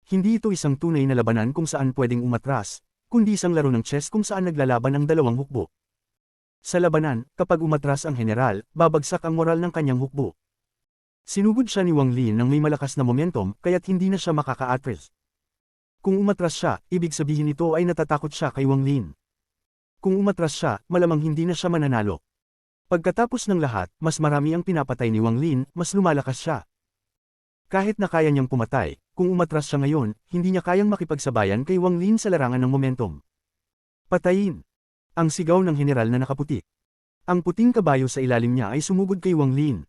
Hindi ito isang tunay na labanan kung saan pwedeng umatras, kundi isang laro ng chess kung saan naglalaban ang dalawang hukbo. Sa labanan, kapag umatras ang general, babagsak ang moral ng kanyang hukbo. Sinugod siya ni Wang Lin ng may malakas na momentum, kaya't hindi na siya makaka-address. Kung umatras siya, ibig sabihin nito ay natatakot siya kay Wang Lin. Kung umatras siya, malamang hindi na siya mananalo. Pagkatapos ng lahat, mas marami ang pinapatay ni Wang Lin, mas lumalakas siya. Kahit na kaya niyang pumatay, kung umatras siya ngayon, hindi niya kayang makipagsabayan kay Wang Lin sa larangan ng momentum. Patayin! Ang sigaw ng general na nakaputi. Ang puting kabayo sa ilalim niya ay sumugod kay Wang Lin.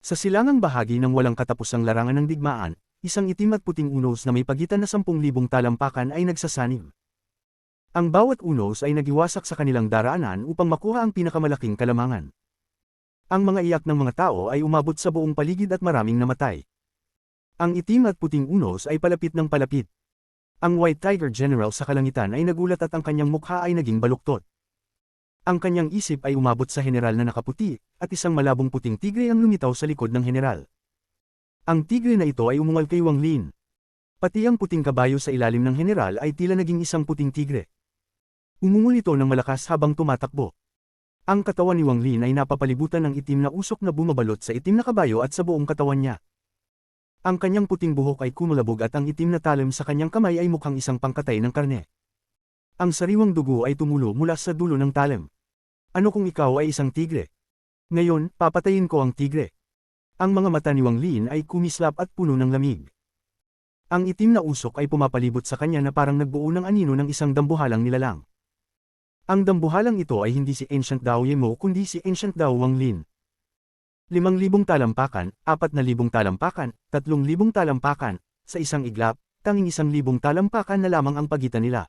Sa silangang bahagi ng walang katapusang larangan ng digmaan, isang itim at puting unos na may pagitan na 10,000 talampakan ay nagsasanib. Ang bawat unos ay nagiwasak sa kanilang daraanan upang makuha ang pinakamalaking kalamangan. Ang mga iyak ng mga tao ay umabot sa buong paligid at maraming namatay. Ang itim at puting unos ay palapit ng palapit. Ang White Tiger General sa kalangitan ay nagulat at ang kanyang mukha ay naging baluktot. Ang kanyang isip ay umabot sa general na nakaputi, at isang malabong puting tigre ang lumitaw sa likod ng general. Ang tigre na ito ay umungal kay Wang Lin. Pati ang puting kabayo sa ilalim ng general ay tila naging isang puting tigre. Umungol ito ng malakas habang tumatakbo. Ang katawan ni Wang Lin ay napapalibutan ng itim na usok na bumabalot sa itim na kabayo at sa buong katawan niya. Ang kanyang puting buhok ay kumulabog at ang itim na talim sa kanyang kamay ay mukhang isang pangkatay ng karne. Ang sariwang dugo ay tumulo mula sa dulo ng talim. Ano kung ikaw ay isang tigre? Ngayon, papatayin ko ang tigre. Ang mga mata ni Wang Lin ay kumislap at puno ng lamig. Ang itim na usok ay pumapalibot sa kanya na parang nagbuo ng anino ng isang dambuhalang nilalang. Ang dambuhalang ito ay hindi si Ancient Dao Yemo kundi si Ancient Dao Wang Lin. 5,000 talampakan, 4,000 talampakan, 3,000 talampakan, sa isang iglap, tanging 1,000 talampakan na lamang ang pagitan nila.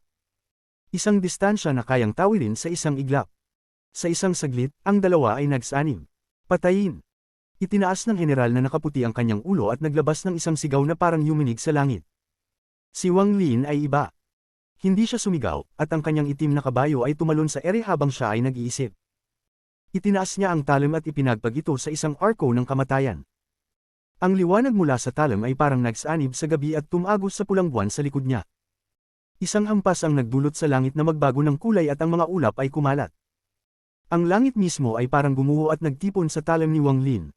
Isang distansya na kayang tawilin sa isang iglap. Sa isang saglit, ang dalawa ay nagsanib. Patayin! Itinaas ng general na nakaputi ang kanyang ulo at naglabas ng isang sigaw na parang yuminig sa langit. Si Wang Lin ay iba. Hindi siya sumigaw, at ang kanyang itim na kabayo ay tumalon sa ere habang siya ay nag-iisip. Itinaas niya ang talim at ipinagpag ito sa isang arko ng kamatayan. Ang liwanag mula sa talim ay parang nagsanib sa gabi at tumagos sa pulang buwan sa likod niya. Isang hampas ang nagdulot sa langit na magbago ng kulay at ang mga ulap ay kumalat. Ang langit mismo ay parang gumuho at nagtipon sa talim ni Wang Lin.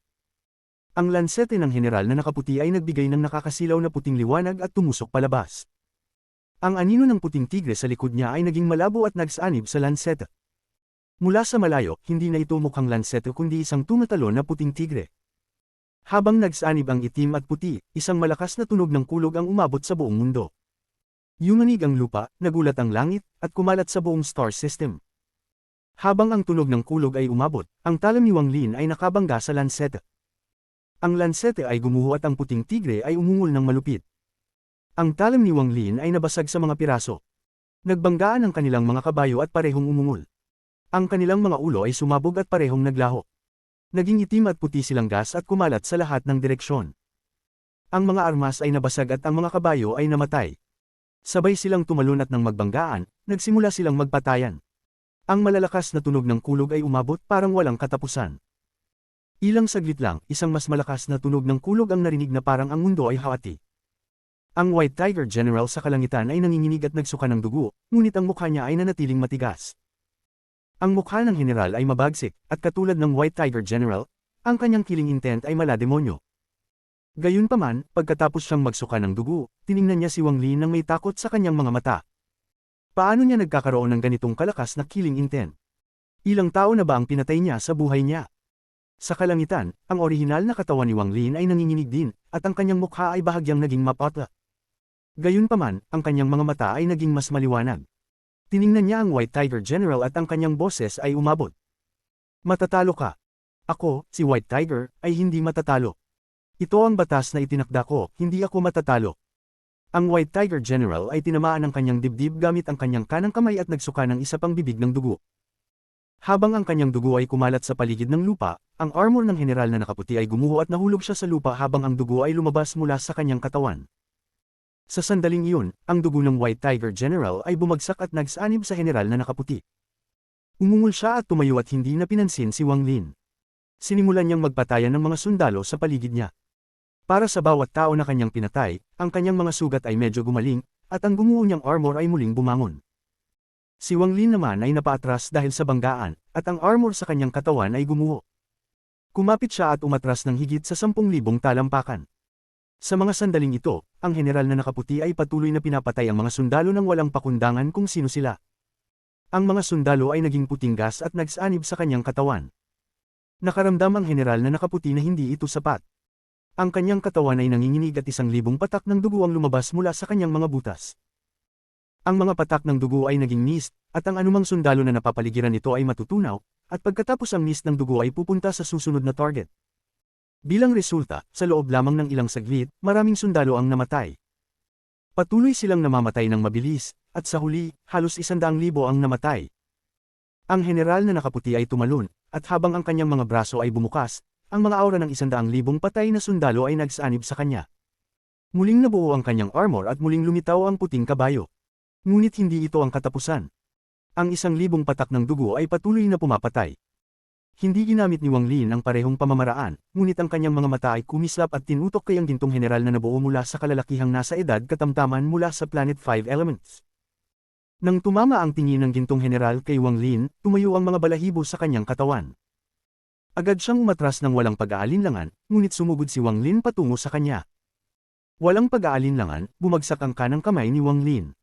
Ang lansete ng general na nakaputi ay nagbigay ng nakakasilaw na puting liwanag at tumusok palabas. Ang anino ng puting tigre sa likod niya ay naging malabo at nagsanib sa lansete. Mula sa malayo, hindi na ito mukhang lansete kundi isang tumatalon na puting tigre. Habang nagsanib ang itim at puti, isang malakas na tunog ng kulog ang umabot sa buong mundo. Yumanig ang lupa, nagulat ang langit, at kumalat sa buong star system. Habang ang tunog ng kulog ay umabot, ang talim ni Wang Lin ay nakabangga sa lansete. Ang lansete ay gumuho at ang puting tigre ay umungol ng malupit. Ang talim ni Wang Lin ay nabasag sa mga piraso. Nagbanggaan ang kanilang mga kabayo at parehong umungol. Ang kanilang mga ulo ay sumabog at parehong naglaho. Naging itim at puti silang gas at kumalat sa lahat ng direksyon. Ang mga armas ay nabasag at ang mga kabayo ay namatay. Sabay silang tumalon at nang magbanggaan, nagsimula silang magpatayan. Ang malalakas na tunog ng kulog ay umabot parang walang katapusan. Ilang saglit lang, isang mas malakas na tunog ng kulog ang narinig na parang ang mundo ay hawati. Ang White Tiger General sa kalangitan ay nanginginig at nagsuka ng dugo, ngunit ang mukha niya ay nanatiling matigas. Ang mukha ng general ay mabagsik, at katulad ng White Tiger General, ang kanyang killing intent ay malademonyo. Gayunpaman, pagkatapos siyang magsuka ng dugo, tiningnan niya si Wang Lin nang may takot sa kanyang mga mata. Paano niya nagkakaroon ng ganitong kalakas na killing intent? Ilang tao na ba ang pinatay niya sa buhay niya? Sa kalangitan, ang orihinal na katawan ni Wang Lin ay nanginginig din, at ang kanyang mukha ay bahagyang naging mapotla. Gayunpaman, ang kanyang mga mata ay naging mas maliwanag. Tiningnan niya ang White Tiger General at ang kanyang boses ay umabot. Matatalo ka. Ako, si White Tiger, ay hindi matatalo. Ito ang batas na itinakda ko, hindi ako matatalo. Ang White Tiger General ay tinamaan ng kanyang dibdib gamit ang kanyang kanang kamay at nagsuka ng isa pang bibig ng dugo. Habang ang kanyang dugo ay kumalat sa paligid ng lupa, ang armor ng general na nakaputi ay gumuho at nahulog siya sa lupa habang ang dugo ay lumabas mula sa kanyang katawan. Sa sandaling iyon, ang dugo ng White Tiger General ay bumagsak at nagsanib sa general na nakaputi. Umungol siya at tumayo at hindi na pinansin si Wang Lin. Sinimulan niyang magpatayan ng mga sundalo sa paligid niya. Para sa bawat tao na kanyang pinatay, ang kanyang mga sugat ay medyo gumaling, at ang gumuho niyang armor ay muling bumangon. Si Wang Lin naman ay napaatras dahil sa banggaan, at ang armor sa kanyang katawan ay gumuho. Kumapit siya at umatras ng higit sa 10,000 talampakan. Sa mga sandaling ito, ang general na nakaputi ay patuloy na pinapatay ang mga sundalo ng walang pakundangan kung sino sila. Ang mga sundalo ay naging puting gas at nagsanib sa kanyang katawan. Nakaramdam ang general na nakaputi na hindi ito sapat. Ang kanyang katawan ay nanginginig at 1,000 patak ng dugo ang lumabas mula sa kanyang mga butas. Ang mga patak ng dugo ay naging mist, at ang anumang sundalo na napapaligiran nito ay matutunaw, at pagkatapos ang mist ng dugo ay pupunta sa susunod na target. Bilang resulta, sa loob lamang ng ilang saglit, maraming sundalo ang namatay. Patuloy silang namamatay ng mabilis, at sa huli, halos 100,000 ang namatay. Ang general na nakaputi ay tumalon, at habang ang kanyang mga braso ay bumukas, ang mga aura ng 100,000 patay na sundalo ay nagsanib sa kanya. Muling nabuo ang kanyang armor at muling lumitaw ang puting kabayo. Ngunit hindi ito ang katapusan. Ang 1,000 patak ng dugo ay patuloy na pumapatay. Hindi ginamit ni Wang Lin ang parehong pamamaraan, ngunit ang kanyang mga mata ay kumislap at tinutok kay ang gintong general na nabuo mula sa kalalakihang nasa edad katamtaman mula sa Planet 5 Elements. Nang tumama ang tingin ng gintong general kay Wang Lin, tumayo ang mga balahibo sa kanyang katawan. Agad siyang umatras ng walang pag-aalinlangan, ngunit sumugod si Wang Lin patungo sa kanya. Walang pag-aalinlangan, bumagsak ang kanang kamay ni Wang Lin.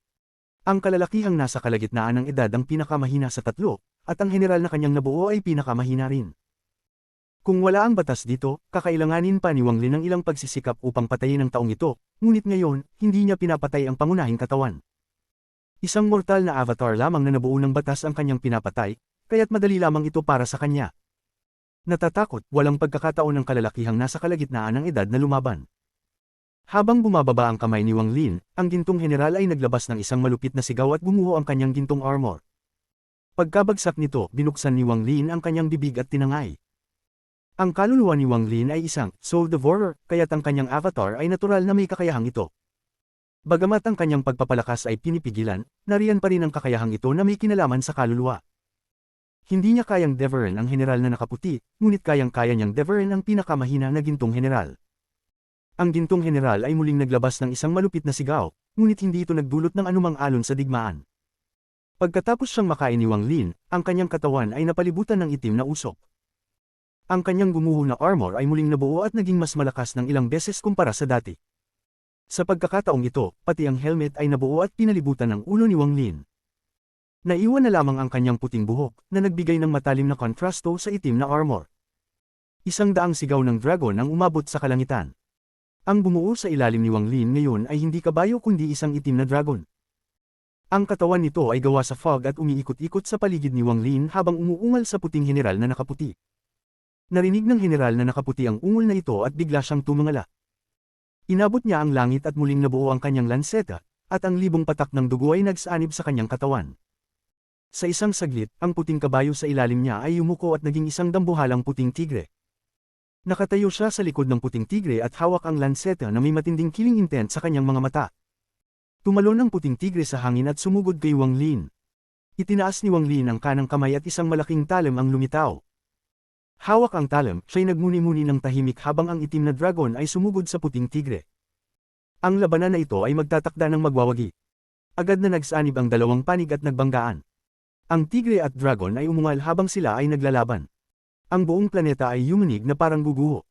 Ang kalalakihang nasa kalagitnaan ng edad ang pinakamahina sa tatlo, at ang general na kanyang nabuo ay pinakamahina rin. Kung wala ang batas dito, kakailanganin pa ni Wang Lin ng ilang pagsisikap upang patayin ang taong ito, ngunit ngayon, hindi niya pinapatay ang pangunahing katawan. Isang mortal na avatar lamang na nabuo ng batas ang kanyang pinapatay, kaya't madali lamang ito para sa kanya. Natatakot, walang pagkakataon ng kalalakihang nasa kalagitnaan ng edad na lumaban. Habang bumababa ang kamay ni Wang Lin, ang gintong general ay naglabas ng isang malupit na sigaw at gumuho ang kanyang gintong armor. Pagkabagsak nito, binuksan ni Wang Lin ang kanyang bibig at tinangay. Ang kaluluwa ni Wang Lin ay isang soul devourer, kaya't ang kanyang avatar ay natural na may kakayahang ito. Bagamat ang kanyang pagpapalakas ay pinipigilan, nariyan pa rin ang kakayahang ito na may kinalaman sa kaluluwa. Hindi niya kayang devourin ang general na nakaputi, ngunit kayang-kaya niyang devourin ang pinakamahina na gintong general. Ang gintong general ay muling naglabas ng isang malupit na sigaw, ngunit hindi ito nagdulot ng anumang alon sa digmaan. Pagkatapos siyang makain ni Wang Lin, ang kanyang katawan ay napalibutan ng itim na usok. Ang kanyang gumuho na armor ay muling nabuo at naging mas malakas ng ilang beses kumpara sa dati. Sa pagkakataong ito, pati ang helmet ay nabuo at pinalibutan ng ulo ni Wang Lin. Naiwan na lamang ang kanyang puting buhok, na nagbigay ng matalim na kontrasto sa itim na armor. 100 sigaw ng dragon ang umabot sa kalangitan. Ang bumuo sa ilalim ni Wang Lin ngayon ay hindi kabayo kundi isang itim na dragon. Ang katawan nito ay gawa sa fog at umiikot-ikot sa paligid ni Wang Lin habang umuungal sa puting general na nakaputi. Narinig ng general na nakaputi ang ungol na ito at bigla siyang tumangala. Inabot niya ang langit at muling nabuo ang kanyang lanseta, at ang 1,000 patak ng dugo ay nagsanib sa kanyang katawan. Sa isang saglit, ang puting kabayo sa ilalim niya ay yumuko at naging isang dambuhalang puting tigre. Nakatayo siya sa likod ng puting tigre at hawak ang lanseta na may matinding killing intent sa kanyang mga mata. Tumalon ang puting tigre sa hangin at sumugod kay Wang Lin. Itinaas ni Wang Lin ang kanang kamay at isang malaking talim ang lumitaw. Hawak ang talim, siya'y nagmuni-muni ng tahimik habang ang itim na dragon ay sumugod sa puting tigre. Ang labanan na ito ay magtatakda ng magwawagi. Agad na nagsanib ang dalawang panig at nagbanggaan. Ang tigre at dragon ay umungal habang sila ay naglalaban. Ang buong planeta ay yumanig na parang guguho.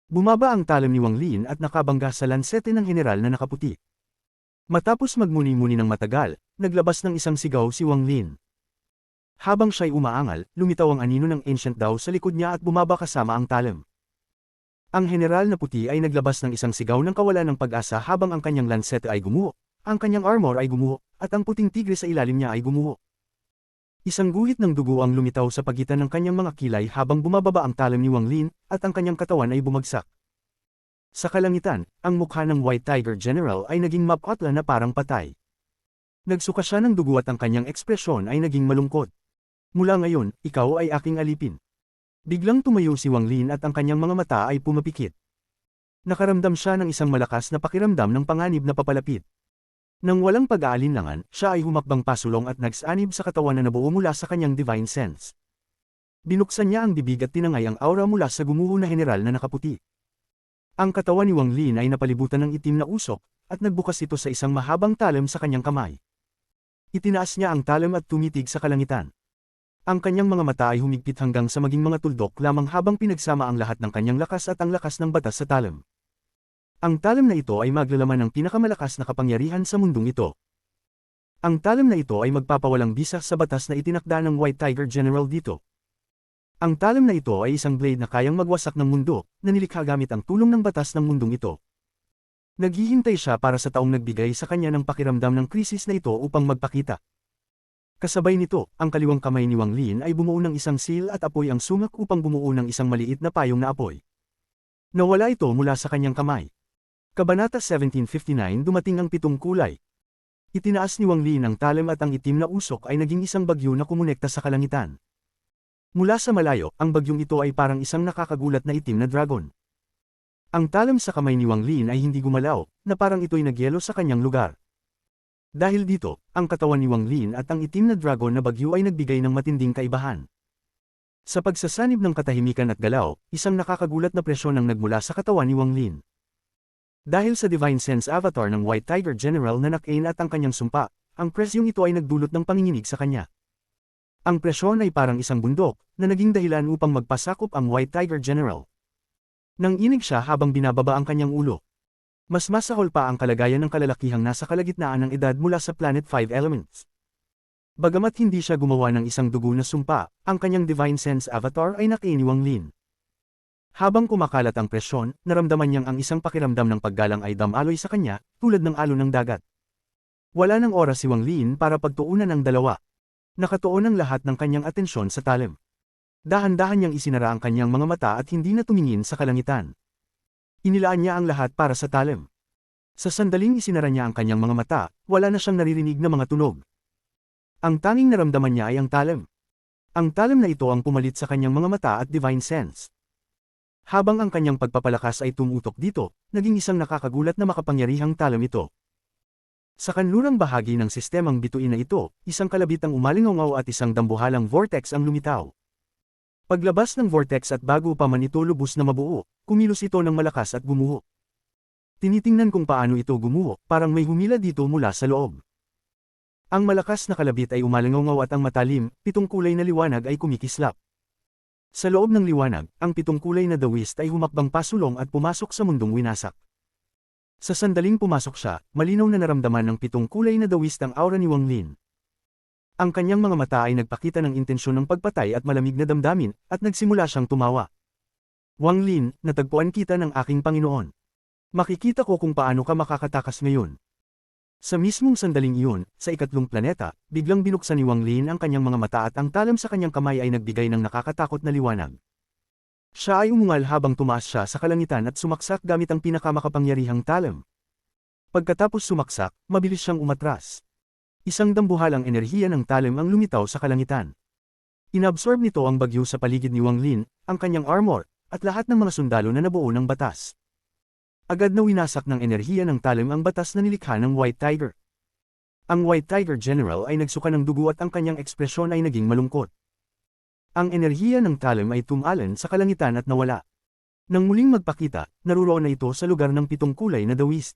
Bumaba ang talim ni Wang Lin at nakabangga sa lansete ng general na nakaputi. Matapos magmuni-muni ng matagal, naglabas ng isang sigaw si Wang Lin. Habang siya'y umaangal, lumitaw ang anino ng Ancient Dao sa likod niya at bumaba kasama ang talim. Ang general na puti ay naglabas ng isang sigaw ng kawalan ng pag-asa habang ang kanyang lansete ay gumuho, ang kanyang armor ay gumuho, at ang puting tigre sa ilalim niya ay gumuho. Isang guhit ng dugo ang lumitaw sa pagitan ng kanyang mga kilay habang bumababa ang talim ni Wang Lin, at ang kanyang katawan ay bumagsak. Sa kalangitan, ang mukha ng White Tiger General ay naging mapatla na parang patay. Nagsuka siya ng dugo at ang kanyang ekspresyon ay naging malungkot. Mula ngayon, ikaw ay aking alipin. Biglang tumayo si Wang Lin at ang kanyang mga mata ay pumapikit. Nakaramdam siya ng isang malakas na pakiramdam ng panganib na papalapit. Nang walang pag-aalinlangan, siya ay humakbang pasulong at nagsanib sa katawan na nabuo mula sa kanyang divine sense. Binuksan niya ang bibig at tinangay ang aura mula sa gumuho na general na nakaputi. Ang katawan ni Wang Lin ay napalibutan ng itim na usok, at nagbukas ito sa isang mahabang talim sa kanyang kamay. Itinaas niya ang talim at tumitig sa kalangitan. Ang kanyang mga mata ay humigpit hanggang sa maging mga tuldok lamang habang pinagsama ang lahat ng kanyang lakas at ang lakas ng batas sa talim. Ang talim na ito ay maglalaman ng pinakamalakas na kapangyarihan sa mundong ito. Ang talim na ito ay magpapawalang bisa sa batas na itinakda ng White Tiger General dito. Ang talim na ito ay isang blade na kayang magwasak ng mundo, na nilikha gamit ang tulong ng batas ng mundong ito. Naghihintay siya para sa taong nagbigay sa kanya ng pakiramdam ng krisis na ito upang magpakita. Kasabay nito, ang kaliwang kamay ni Wang Lin ay bumuo ng isang seal at apoy ang sungak upang bumuo ng isang maliit na payong na apoy. Nawala ito mula sa kanyang kamay. Kabanata 1759 dumating ang 7 kulay. Itinaas ni Wang Lin ang talim at ang itim na usok ay naging isang bagyo na kumonekta sa kalangitan. Mula sa malayo, ang bagyong ito ay parang isang nakakagulat na itim na dragon. Ang talim sa kamay ni Wang Lin ay hindi gumalaw, na parang ito'y nagyelo sa kanyang lugar. Dahil dito, ang katawan ni Wang Lin at ang itim na dragon na bagyo ay nagbigay ng matinding kaibahan. Sa pagsasanib ng katahimikan at galaw, isang nakakagulat na presyon ang nagmula sa katawan ni Wang Lin. Dahil sa Divine Sense Avatar ng White Tiger General na nakain at ang kanyang sumpa, ang presyong ito ay nagdulot ng panginginig sa kanya. Ang presyon ay parang isang bundok, na naging dahilan upang magpasakop ang White Tiger General. Nanginig siya habang binababa ang kanyang ulo. Mas masahol pa ang kalagayan ng kalalakihang nasa kalagitnaan ng edad mula sa Planet 5 Elements. Bagamat hindi siya gumawa ng isang dugo na sumpa, ang kanyang Divine Sense Avatar ay nakain ni Wang Lin. Habang kumakalat ang presyon, naramdaman niyang ang isang pakiramdam ng paggalang ay damaloy sa kanya, tulad ng alon ng dagat. Wala nang oras si Wang Lin para pagtuunan ang dalawa. Nakatuon ang lahat ng kanyang atensyon sa talim. Dahan-dahan niyang isinara ang kanyang mga mata at hindi na tumingin sa kalangitan. Inilaan niya ang lahat para sa talim. Sa sandaling isinara niya ang kanyang mga mata, wala na siyang naririnig na mga tunog. Ang tanging naramdaman niya ay ang talim. Ang talim na ito ang pumalit sa kanyang mga mata at divine sense. Habang ang kanyang pagpapalakas ay tumutok dito, naging isang nakakagulat na makapangyarihang talim ito. Sa kanlurang bahagi ng sistemang bituin na ito, isang kalabit ang umalingaw at isang dambuhalang vortex ang lumitaw. Paglabas ng vortex at bago pa man ito lubos na mabuo, kumilos ito ng malakas at gumuho. Tinitingnan kung paano ito gumuho, parang may humila dito mula sa loob. Ang malakas na kalabit ay umalingaw at ang matalim, 7 kulay na liwanag ay kumikislap. Sa loob ng liwanag, ang 7 kulay na dawist ay humakbang pasulong at pumasok sa mundong winasak. Sa sandaling pumasok siya, malinaw na naramdaman ng 7 kulay na dawist ang aura ni Wang Lin. Ang kanyang mga mata ay nagpakita ng intensyon ng pagpatay at malamig na damdamin, at nagsimula siyang tumawa. Wang Lin, natagpuan kita ng aking Panginoon. Makikita ko kung paano ka makakatakas ngayon. Sa mismong sandaling iyon, sa ikatlong planeta, biglang binuksan ni Wang Lin ang kanyang mga mata at ang talim sa kanyang kamay ay nagbigay ng nakakatakot na liwanag. Siya ay umungal habang tumaas siya sa kalangitan at sumaksak gamit ang pinakamakapangyarihang talim. Pagkatapos sumaksak, mabilis siyang umatras. Isang dambuhalang enerhiya ng talim ang lumitaw sa kalangitan. Inabsorb nito ang bagyo sa paligid ni Wang Lin, ang kanyang armor, at lahat ng mga sundalo na nabuo ng batas. Agad na winasak ng enerhiya ng talim ang batas na nilikha ng White Tiger. Ang White Tiger General ay nagsuka ng dugo at ang kanyang ekspresyon ay naging malungkot. Ang enerhiya ng talim ay tumalan sa kalangitan at nawala. Nang muling magpakita, naruroon na ito sa lugar ng 7 kulay na dawist.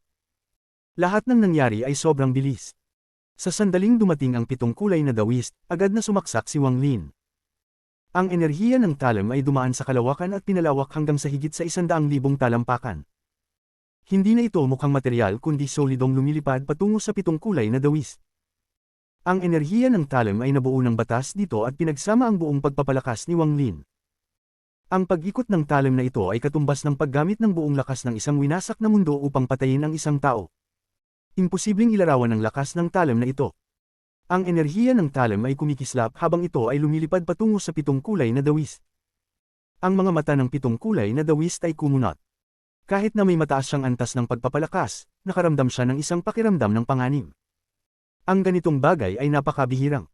Lahat ng nangyari ay sobrang bilis. Sa sandaling dumating ang 7 kulay na dawist, agad na sumaksak si Wang Lin. Ang enerhiya ng talim ay dumaan sa kalawakan at pinalawak hanggang sa higit sa 100,000 talampakan. Hindi na ito mukhang material kundi solidong lumilipad patungo sa 7 kulay na dawist. Ang enerhiya ng talim ay nabuo ng batas dito at pinagsama ang buong pagpapalakas ni Wang Lin. Ang pag-ikot ng talim na ito ay katumbas ng paggamit ng buong lakas ng isang winasak na mundo upang patayin ang isang tao. Imposibleng ilarawan ang lakas ng talim na ito. Ang enerhiya ng talim ay kumikislap habang ito ay lumilipad patungo sa 7 kulay na dawist. Ang mga mata ng 7 kulay na dawist ay kumunot. Kahit na may mataas siyang antas ng pagpapalakas, nakaramdam siya ng isang pakiramdam ng panganib. Ang ganitong bagay ay napakabihirang.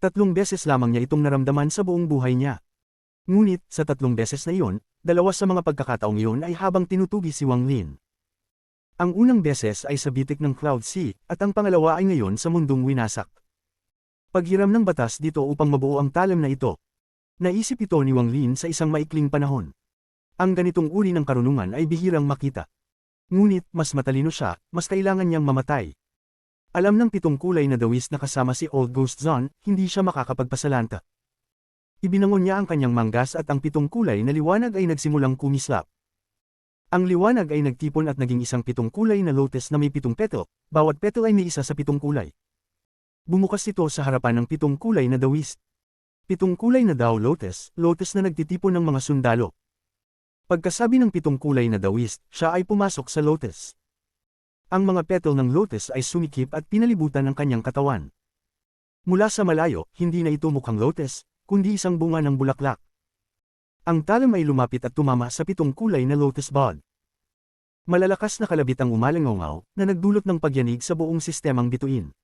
3 beses lamang niya itong naramdaman sa buong buhay niya. Ngunit, sa 3 beses na iyon, 2 sa mga pagkakataong iyon ay habang tinutugi si Wang Lin. Ang unang beses ay sa bitik ng Cloud Sea, at ang pangalawa ay ngayon sa mundong winasak. Paghiram ng batas dito upang mabuo ang talim na ito. Naisip ito ni Wang Lin sa isang maikling panahon. Ang ganitong uri ng karunungan ay bihirang makita. Ngunit, mas matalino siya, mas kailangan niyang mamatay. Alam ng 7 kulay na dawis na kasama si Old Ghost Zon, hindi siya makakapagpasalanta. Ibinangon niya ang kanyang manggas at ang 7 kulay na liwanag ay nagsimulang kumislap. Ang liwanag ay nagtipon at naging isang 7 kulay na lotus na may 7 petal, bawat petal ay may isa sa 7 kulay. Bumukas ito sa harapan ng 7 kulay na dawis. 7 kulay na daw lotus, lotus na nagtitipon ng mga sundalo. Pagkasabi ng 7 kulay na dawis, siya ay pumasok sa lotus. Ang mga petal ng lotus ay sumikip at pinalibutan ng kanyang katawan. Mula sa malayo, hindi na ito mukhang lotus, kundi isang bunga ng bulaklak. Ang talim ay lumapit at tumama sa 7 kulay na lotus bud. Malalakas na kalabit ang umalingaw na nagdulot ng pagyanig sa buong sistemang bituin.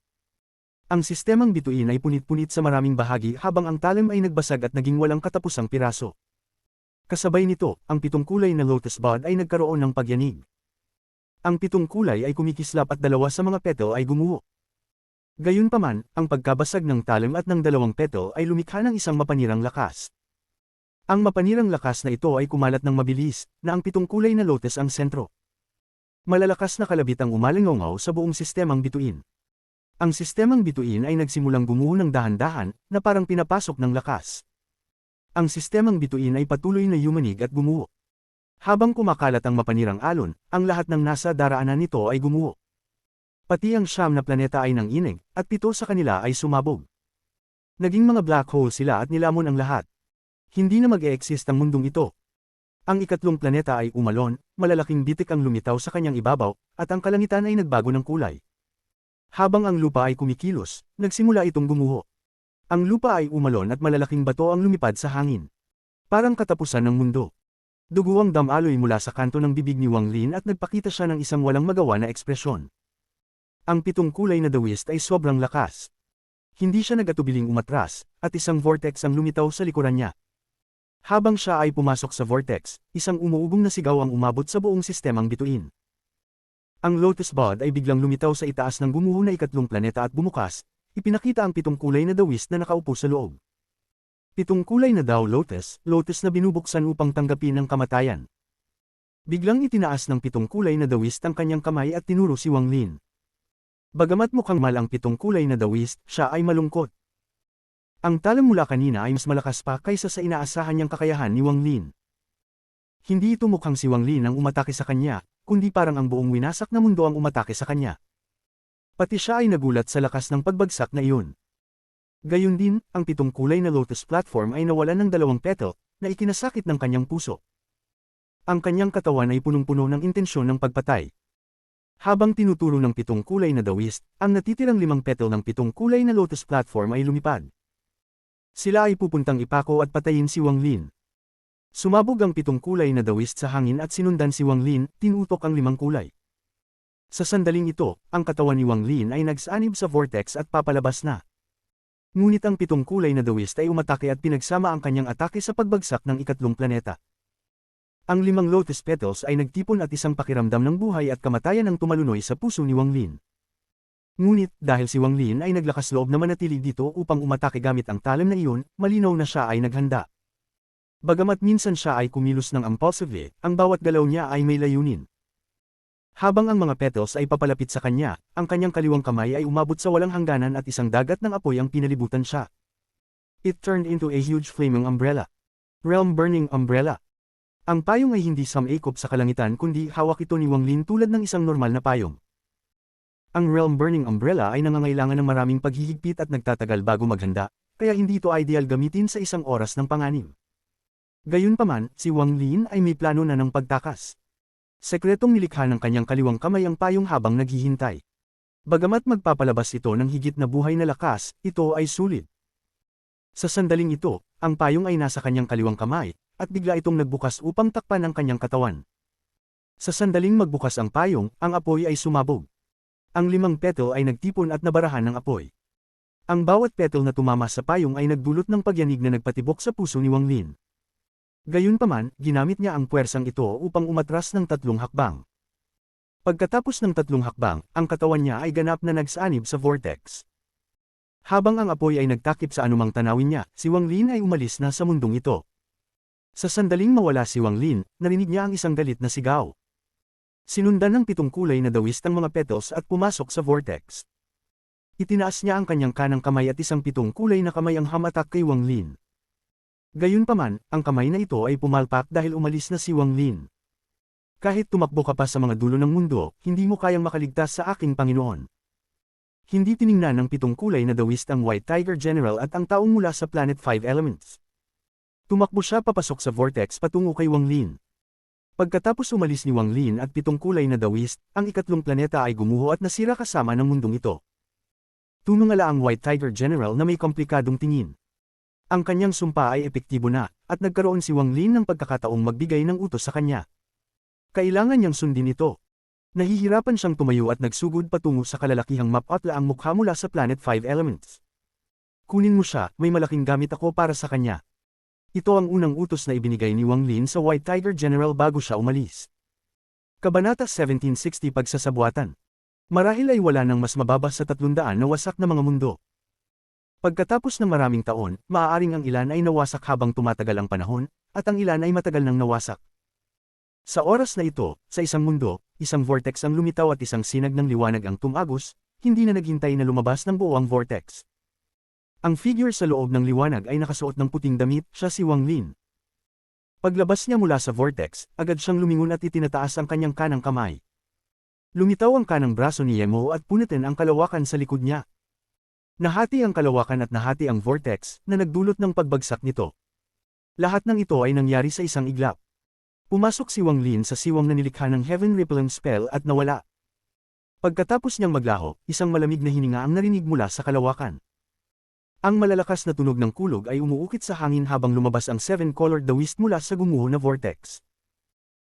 Ang sistemang bituin ay punit-punit sa maraming bahagi habang ang talim ay nagbasag at naging walang katapusang piraso. Kasabay nito, ang 7 kulay na lotus bud ay nagkaroon ng pagyanig. Ang 7 kulay ay kumikislap at 2 sa mga petal ay gumuho. Gayunpaman, ang pagkabasag ng talim at ng 2 petal ay lumikha ng isang mapanirang lakas. Ang mapanirang lakas na ito ay kumalat ng mabilis, na ang 7 kulay na lotus ang sentro. Malalakas na kalabit ang umalingaw sa buong sistemang bituin. Ang sistemang bituin ay nagsimulang gumuho ng dahan-dahan, na parang pinapasok ng lakas. Ang sistemang bituin ay patuloy na yumanig at gumuho. Habang kumakalat ang mapanirang alon, ang lahat ng nasa daraanan nito ay gumuho. Pati ang 9 na planeta ay nanginig, at 7 sa kanila ay sumabog. Naging mga black hole sila at nilamon ang lahat. Hindi na mag-e-exist ang mundong ito. Ang 3 planeta ay umalon, malalaking bitik ang lumitaw sa kanyang ibabaw, at ang kalangitan ay nagbago ng kulay. Habang ang lupa ay kumikilos, nagsimula itong gumuho. Ang lupa ay umalon at malalaking bato ang lumipad sa hangin. Parang katapusan ng mundo. Dugo ang damaloy mula sa kanto ng bibig ni Wang Lin at nagpakita siya ng isang walang magawa na ekspresyon. Ang 7 kulay na dawis ay sobrang lakas. Hindi siya nagatubiling umatras, at isang vortex ang lumitaw sa likuran niya. Habang siya ay pumasok sa vortex, isang umuugong na sigaw ang umabot sa buong sistemang bituin. Ang lotus bud ay biglang lumitaw sa itaas ng gumuho na 3 planeta at bumukas. Ipinakita ang 7 kulay na dawis na nakaupo sa loob. 7 kulay na daw lotus, lotus na binubuksan upang tanggapin ang kamatayan. Biglang itinaas ng 7 kulay na dawis ang kanyang kamay at tinuro si Wang Lin. Bagamat mukhang mal ang 7 kulay na dawis, siya ay malungkot. Ang talim mula kanina ay mas malakas pa kaysa sa inaasahan niyang kakayahan ni Wang Lin. Hindi ito mukhang si Wang Lin ang umatake sa kanya, kundi parang ang buong winasak na mundo ang umatake sa kanya. Pati siya ay nagulat sa lakas ng pagbagsak na iyon. Gayun din, ang 7 kulay na lotus platform ay nawalan ng 2 petal, na ikinasakit ng kanyang puso. Ang kanyang katawan ay punong-puno ng intensyon ng pagpatay. Habang tinuturo ng 7 kulay na dawis, ang natitirang 5 petal ng 7 kulay na lotus platform ay lumipad. Sila ay pupuntang ipako at patayin si Wang Lin. Sumabog ang 7 kulay na dawis sa hangin at sinundan si Wang Lin, tinutok ang 5 kulay. Sa sandaling ito, ang katawan ni Wang Lin ay nagsanib sa vortex at papalabas na. Ngunit ang 7 kulay na dawis ay umatake at pinagsama ang kanyang atake sa pagbagsak ng 3 planeta. Ang 5 lotus petals ay nagtipon at isang pakiramdam ng buhay at kamatayan ang tumalunoy sa puso ni Wang Lin. Ngunit, dahil si Wang Lin ay naglakas loob na manatili dito upang umatake gamit ang talim na iyon, malinaw na siya ay naghanda. Bagamat minsan siya ay kumilos ng impulsively, ang bawat galaw niya ay may layunin. Habang ang mga petals ay papalapit sa kanya, ang kanyang kaliwang kamay ay umabot sa walang hangganan at isang dagat ng apoy ang pinalibutan siya. It turned into a huge flaming umbrella. Realm-burning umbrella. Ang payong ay hindi sumikop sa kalangitan kundi hawak ito ni Wang Lin tulad ng isang normal na payong. Ang realm-burning umbrella ay nangangailangan ng maraming paghihigpit at nagtatagal bago maghanda, kaya hindi ito ideal gamitin sa isang oras ng panganib. Gayunpaman, si Wang Lin ay may plano na ng pagtakas. Sekretong nilikha ng kanyang kaliwang kamay ang payong habang naghihintay. Bagamat magpapalabas ito ng higit na buhay na lakas, ito ay sulit. Sa sandaling ito, ang payong ay nasa kanyang kaliwang kamay, at bigla itong nagbukas upang takpan ang kanyang katawan. Sa sandaling magbukas ang payong, ang apoy ay sumabog. Ang 5 petal ay nagtipon at nabarahan ng apoy. Ang bawat petal na tumama sa payong ay nagdulot ng pagyanig na nagpatibok sa puso ni Wang Lin. Gayunpaman, ginamit niya ang puwersang ito upang umatras ng 3 hakbang. Pagkatapos ng 3 hakbang, ang katawan niya ay ganap na nagsanib sa vortex. Habang ang apoy ay nagtakip sa anumang tanawin niya, si Wang Lin ay umalis na sa mundong ito. Sa sandaling mawala si Wang Lin, narinig niya ang isang galit na sigaw. Sinundan ng 7 kulay na dawis ang mga petals at pumasok sa vortex. Itinaas niya ang kanyang kanang kamay at isang 7 kulay na kamay ang hamatak kay Wang Lin. Gayunpaman, ang kamay na ito ay pumalpak dahil umalis na si Wang Lin. Kahit tumakbo ka pa sa mga dulo ng mundo, hindi mo kayang makaligtas sa aking Panginoon. Hindi tiningnan ng 7 kulay na dawis ang White Tiger General at ang taong mula sa Planet 5 Elements. Tumakbo siya papasok sa vortex patungo kay Wang Lin. Pagkatapos umalis ni Wang Lin at 7 kulay na dawis, ang ikatlong planeta ay gumuho at nasira kasama ng mundong ito. Tumingala ang White Tiger General na may komplikadong tingin. Ang kanyang sumpa ay epektibo na, at nagkaroon si Wang Lin ng pagkakataong magbigay ng utos sa kanya. Kailangan niyang sundin ito. Nahihirapan siyang tumayo at nagsugod patungo sa kalalakihang mapatla ang mukha mula sa Planet 5 Elements. Kunin mo siya, may malaking gamit ako para sa kanya. Ito ang unang utos na ibinigay ni Wang Lin sa White Tiger General bago siya umalis. Kabanata 1760 Pagsasabuatan. Marahil ay wala nang mas mababa sa 300 na wasak na mga mundo. Pagkatapos ng maraming taon, maaaring ang ilan ay nawasak habang tumatagal ang panahon, at ang ilan ay matagal nang nawasak. Sa oras na ito, sa isang mundo, isang vortex ang lumitaw at isang sinag ng liwanag ang tumagos, hindi na naghintay na lumabas ng buo ang vortex. Ang figure sa loob ng liwanag ay nakasuot ng puting damit, siya si Wang Lin. Paglabas niya mula sa vortex, agad siyang lumingon at itinataas ang kanyang kanang kamay. Lumitaw ang kanang braso ni Yemo at punitin ang kalawakan sa likod niya. Nahati ang kalawakan at nahati ang vortex, na nagdulot ng pagbagsak nito. Lahat ng ito ay nangyari sa isang iglap. Pumasok si Wang Lin sa siwang na nilikha ng Heaven Repelling Spell at nawala. Pagkatapos niyang maglaho, isang malamig na hininga ang narinig mula sa kalawakan. Ang malalakas na tunog ng kulog ay umuukit sa hangin habang lumabas ang 7-colored dawis mula sa gumuho na vortex.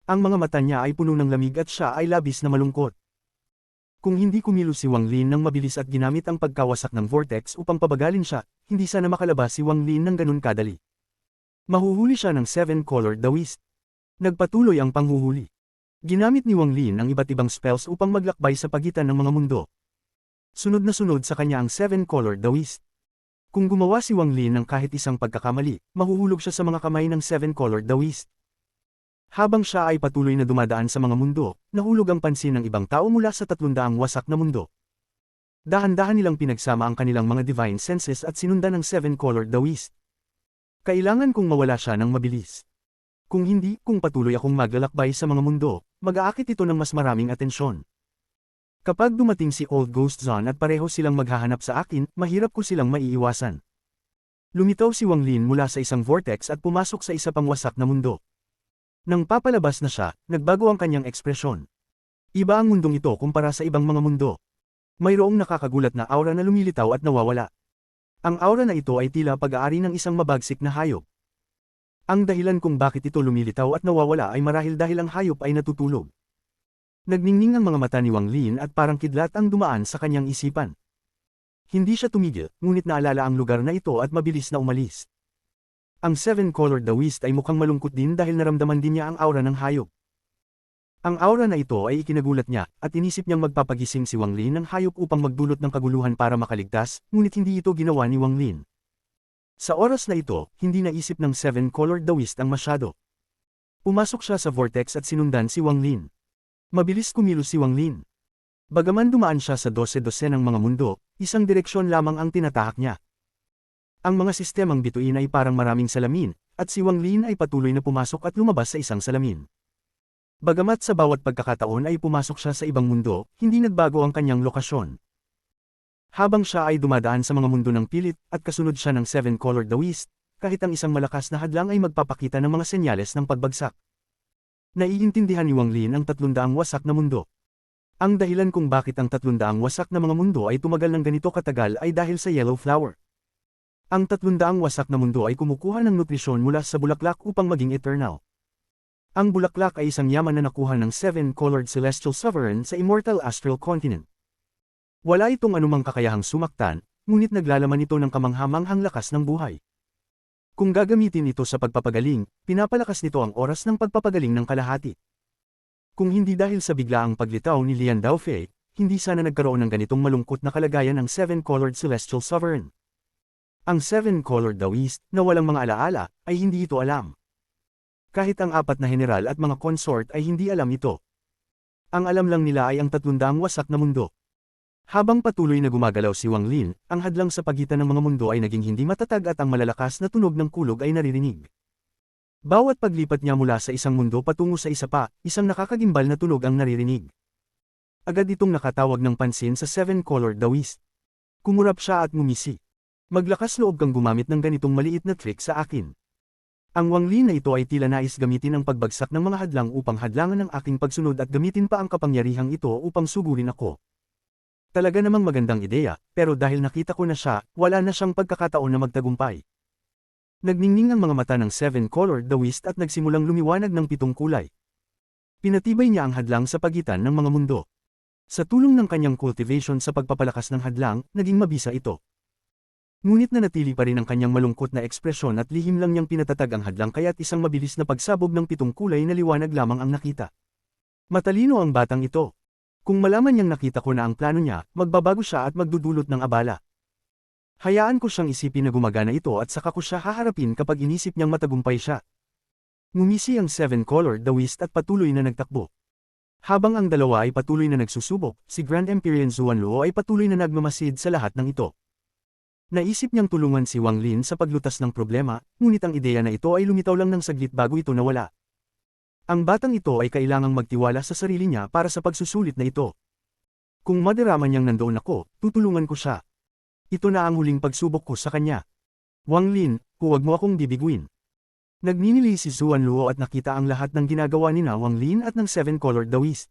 Ang mga mata niya ay puno ng lamig at siya ay labis na malungkot. Kung hindi kumilos si Wang Lin ng mabilis at ginamit ang pagkawasak ng vortex upang pabagalin siya, hindi sana makalabas si Wang Lin ng ganun kadali. Mahuhuli siya ng 7-colored dawis. Nagpatuloy ang panghuhuli. Ginamit ni Wang Lin ang iba't ibang spells upang maglakbay sa pagitan ng mga mundo. Sunod na sunod sa kanya ang 7-colored dawis. Kung gumawa si Wang Lin ng kahit isang pagkakamali, mahuhulog siya sa mga kamay ng 7-colored dawis. Habang siya ay patuloy na dumadaan sa mga mundo, nahulog ang pansin ng ibang tao mula sa 300 wasak na mundo. Dahan-dahan nilang pinagsama ang kanilang mga divine senses at sinundan ng 7-colored dawis. Kailangan kong mawala siya ng mabilis. Kung hindi, kung patuloy akong maglalakbay sa mga mundo, mag-aakit ito ng mas maraming atensyon. Kapag dumating si Old Ghost Zone at pareho silang maghahanap sa akin, mahirap ko silang maiiwasan. Lumitaw si Wang Lin mula sa isang vortex at pumasok sa isa pang wasak na mundo. Nang papalabas na siya, nagbago ang kanyang ekspresyon. Iba ang mundong ito kumpara sa ibang mga mundo. Mayroong nakakagulat na aura na lumilitaw at nawawala. Ang aura na ito ay tila pag-aari ng isang mabagsik na hayop. Ang dahilan kung bakit ito lumilitaw at nawawala ay marahil dahil ang hayop ay natutulog. Nagningning ang mga mata ni Wang Lin at parang kidlat ang dumaan sa kanyang isipan. Hindi siya tumigil, ngunit naalala ang lugar na ito at mabilis na umalis. Ang 7-colored dawis ay mukhang malungkot din dahil naramdaman din niya ang aura ng hayop. Ang aura na ito ay ikinagulat niya, at inisip niyang magpapagising si Wang Lin ng hayop upang magdulot ng kaguluhan para makaligtas, ngunit hindi ito ginawa ni Wang Lin. Sa oras na ito, hindi naisip ng 7-colored dawis ang masyado. Pumasok siya sa vortex at sinundan si Wang Lin. Mabilis kumilos si Wang Lin. Bagaman dumaan siya sa 12-12 ng mga mundo, isang direksyon lamang ang tinatahak niya. Ang mga sistemang bituin ay parang maraming salamin, at si Wang Lin ay patuloy na pumasok at lumabas sa isang salamin. Bagamat sa bawat pagkakataon ay pumasok siya sa ibang mundo, hindi nagbago ang kanyang lokasyon. Habang siya ay dumadaan sa mga mundo ng pilit, at kasunod siya ng 7-colored dawis, kahit ang isang malakas na hadlang ay magpapakita ng mga senyales ng pagbagsak. Naiintindihan ni Wang Lin ang 300 wasak na mundo. Ang dahilan kung bakit ang 300 wasak na mga mundo ay tumagal ng ganito katagal ay dahil sa yellow flower. Ang 300 wasak na mundo ay kumukuha ng nutrisyon mula sa bulaklak upang maging eternal. Ang bulaklak ay isang yaman na nakuha ng Seven-Colored Celestial Sovereign sa Immortal Astral Continent. Wala itong anumang kakayahang sumaktan, ngunit naglalaman ito ng kamanghamanghang lakas ng buhay. Kung gagamitin ito sa pagpapagaling, pinapalakas nito ang oras ng pagpapagaling ng kalahati. Kung hindi dahil sa biglaang paglitaw ni Lian Daofei, hindi sana nagkaroon ng ganitong malungkot na kalagayan ng Seven-Colored Celestial Sovereign. Ang Seven-Colored Daoist, na walang mga alaala, ay hindi ito alam. Kahit ang 4 na general at mga consort ay hindi alam ito. Ang alam lang nila ay ang 300 wasak na mundo. Habang patuloy na gumagalaw si Wang Lin, ang hadlang sa pagitan ng mga mundo ay naging hindi matatag at ang malalakas na tunog ng kulog ay naririnig. Bawat paglipat niya mula sa isang mundo patungo sa isa pa, isang nakakagimbal na tunog ang naririnig. Agad itong nakatawag ng pansin sa Seven-Colored Daoist. Kumurap siya at ngumisi. Maglakas loob kang gumamit ng ganitong maliit na trick sa akin. Ang Wang Lin na ito ay tila nais gamitin ang pagbagsak ng mga hadlang upang hadlangan ang aking pagsunod at gamitin pa ang kapangyarihang ito upang sugurin ako. Talaga namang magandang ideya, pero dahil nakita ko na siya, wala na siyang pagkakataon na magtagumpay. Nagningning ang mga mata ng Seven-Colored Daoist at nagsimulang lumiwanag ng 7 kulay. Pinatibay niya ang hadlang sa pagitan ng mga mundo. Sa tulong ng kanyang cultivation sa pagpapalakas ng hadlang, naging mabisa ito. Ngunit nanatili pa rin ang kanyang malungkot na ekspresyon at lihim lang niyang pinatatag ang hadlang kaya't isang mabilis na pagsabog ng 7 kulay na liwanag lamang ang nakita. Matalino ang batang ito. Kung malaman niyang nakita ko na ang plano niya, magbabago siya at magdudulot ng abala. Hayaan ko siyang isipin na gumagana ito at saka ko siya haharapin kapag inisip niyang matagumpay siya. Ngumisi ang Seven-Colored Daoist at patuloy na nagtakbo. Habang ang dalawa ay patuloy na nagsusubok, si Grand Empyrean Zuanluo ay patuloy na nagmamasid sa lahat ng ito. Naisip niyang tulungan si Wang Lin sa paglutas ng problema, ngunit ang ideya na ito ay lumitaw lang ng saglit bago ito nawala. Ang batang ito ay kailangang magtiwala sa sarili niya para sa pagsusulit na ito. Kung madarama niyang nandoon ako, tutulungan ko siya. Ito na ang huling pagsubok ko sa kanya. Wang Lin, huwag mo akong bibiguin. Nagninili si Zuanluo at nakita ang lahat ng ginagawa ni Wang Lin at ng Seven-Colored Daoist.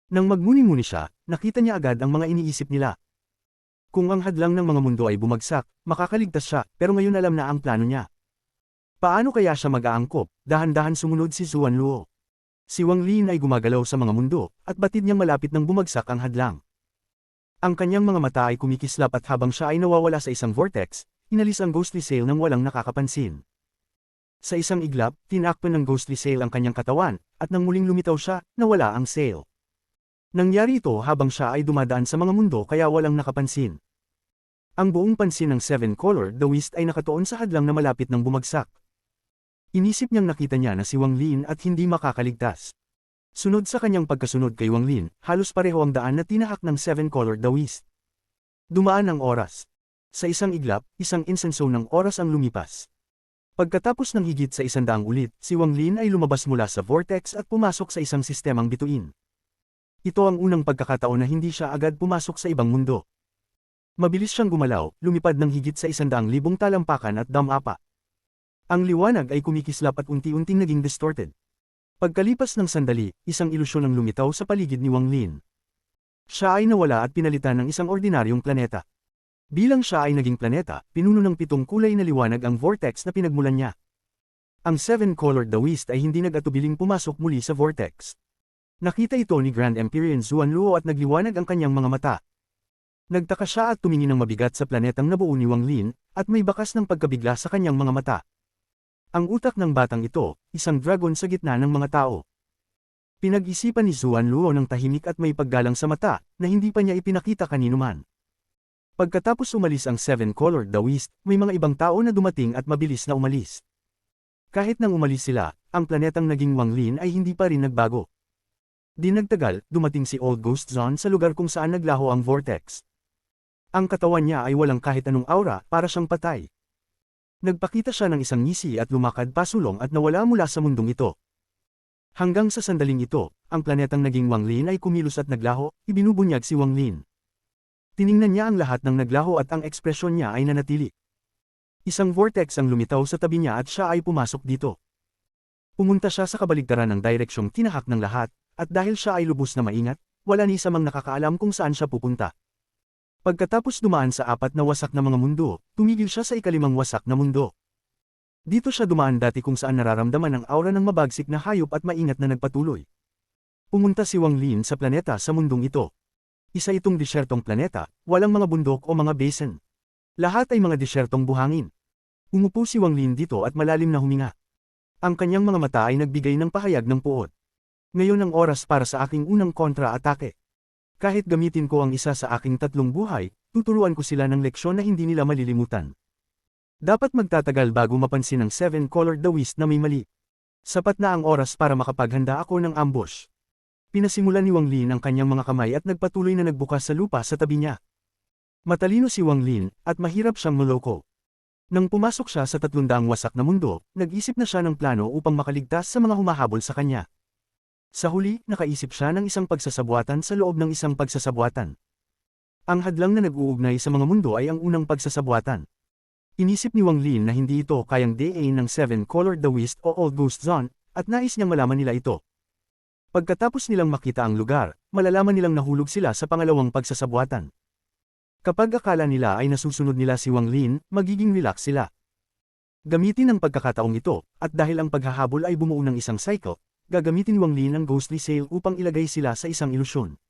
Nang magmuni-muni siya, nakita niya agad ang mga iniisip nila. Kung ang hadlang ng mga mundo ay bumagsak, makakaligtas siya, pero ngayon alam na ang plano niya. Paano kaya siya mag-aangkop? Dahan-dahan sumunod si Zuanluo. Si Wang Lin ay gumagalaw sa mga mundo, at batid niyang malapit nang bumagsak ang hadlang. Ang kanyang mga mata ay kumikislap at habang siya ay nawawala sa isang vortex, inalis ang ghostly sail nang walang nakakapansin. Sa isang iglap, tinakpan ng ghostly sail ang kanyang katawan, at nang muling lumitaw siya, nawala ang sail. Nangyari ito habang siya ay dumadaan sa mga mundo kaya walang nakapansin. Ang buong pansin ng Seven-Colored Daoist ay nakatuon sa hadlang na malapit ng bumagsak. Inisip niyang nakita niya na si Wang Lin at hindi makakaligtas. Sunod sa kanyang pagkasunod kay Wang Lin, halos pareho ang daan na tinahak ng Seven-Colored Daoist. Dumaan ang oras. Sa isang iglap, isang insenso ng oras ang lumipas. Pagkatapos ng higit sa 100 ulit, si Wang Lin ay lumabas mula sa vortex at pumasok sa isang sistemang bituin. Ito ang unang pagkakataon na hindi siya agad pumasok sa ibang mundo. Mabilis siyang gumalaw, lumipad ng higit sa 100,000 talampakan at damapa. Ang liwanag ay kumikislap at unti-unting naging distorted. Pagkalipas ng sandali, isang ilusyon ang lumitaw sa paligid ni Wang Lin. Siya ay nawala at pinalitan ng isang ordinaryong planeta. Bilang siya ay naging planeta, pinuno ng 7 kulay na liwanag ang vortex na pinagmulan niya. Ang Seven-Colored Daoist ay hindi nag-atubiling pumasok muli sa vortex. Nakita ito ni Grand Empyrean Zuanluo at nagliwanag ang kanyang mga mata. Nagtaka siya at tumingin ng mabigat sa planetang nabuo ni Wang Lin, at may bakas ng pagkabigla sa kanyang mga mata. Ang utak ng batang ito, isang dragon sa gitna ng mga tao. Pinag-isipan ni Zuanluo ng tahimik at may paggalang sa mata, na hindi pa niya ipinakita kaninuman. Pagkatapos umalis ang Seven-Colored Daoist, may mga ibang tao na dumating at mabilis na umalis. Kahit nang umalis sila, ang planetang naging Wang Lin ay hindi pa rin nagbago. Di nagtagal, dumating si Old Ghost Zone sa lugar kung saan naglaho ang vortex. Ang katawan niya ay walang kahit anong aura, para siyang patay. Nagpakita siya ng isang ngisi at lumakad pasulong at nawala mula sa mundong ito. Hanggang sa sandaling ito, ang planetang naging Wang Lin ay kumilos at naglaho, ibinubunyag si Wang Lin. Tiningnan niya ang lahat ng naglaho at ang ekspresyon niya ay nanatili. Isang vortex ang lumitaw sa tabi niya at siya ay pumasok dito. Pumunta siya sa kabaligtaran ng direksyong tinahak ng lahat, at dahil siya ay lubos na maingat, wala ni isa mang nakakaalam kung saan siya pupunta. Pagkatapos dumaan sa 4 na wasak na mga mundo, tumigil siya sa ika-5 wasak na mundo. Dito siya dumaan dati kung saan nararamdaman ang aura ng mabagsik na hayop at maingat na nagpatuloy. Pumunta si Wang Lin sa planeta sa mundong ito. Isa itong disyertong planeta, walang mga bundok o mga basin. Lahat ay mga disyertong buhangin. Umupo si Wang Lin dito at malalim na huminga. Ang kanyang mga mata ay nagbigay ng pahayag ng puot. Ngayon ang oras para sa aking unang kontra-atake. Kahit gamitin ko ang isa sa aking 3 buhay, tuturuan ko sila ng leksyon na hindi nila malilimutan. Dapat magtatagal bago mapansin ang 7-colored dawis na may mali. Sapat na ang oras para makapaghanda ako ng ambush. Pinasimulan ni Wang Lin ang kanyang mga kamay at nagpatuloy na nagbukas sa lupa sa tabi niya. Matalino si Wang Lin, at mahirap siyang maloko. Nang pumasok siya sa 300 wasak na mundo, nag-isip na siya ng plano upang makaligtas sa mga humahabol sa kanya. Sa huli, nakaisip siya ng isang pagsasabuatan sa loob ng isang pagsasabuatan. Ang hadlang na nag-uugnay sa mga mundo ay ang unang pagsasabuatan. Inisip ni Wang Lin na hindi ito kayang daanin ng 7-colored dawis o Old Ghost Zone, at nais niyang malaman nila ito. Pagkatapos nilang makita ang lugar, malalaman nilang nahulog sila sa pangalawang pagsasabuatan. Kapag akala nila ay nasusunod nila si Wang Lin, magiging relax sila. Gamitin ang pagkakataong ito, at dahil ang paghahabol ay bumuo ng isang cycle, gagamitin ni Wang Lin ang ghostly sail upang ilagay sila sa isang ilusyon.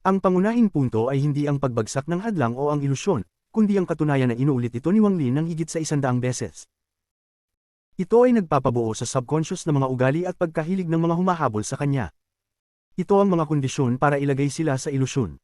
Ang pangunahing punto ay hindi ang pagbagsak ng hadlang o ang ilusyon, kundi ang katunayan na inuulit ito ni Wang Lin ng higit sa 100 beses. Ito ay nagpapabuo sa subconscious na mga ugali at pagkahilig ng mga humahabol sa kanya. Ito ang mga kondisyon para ilagay sila sa ilusyon.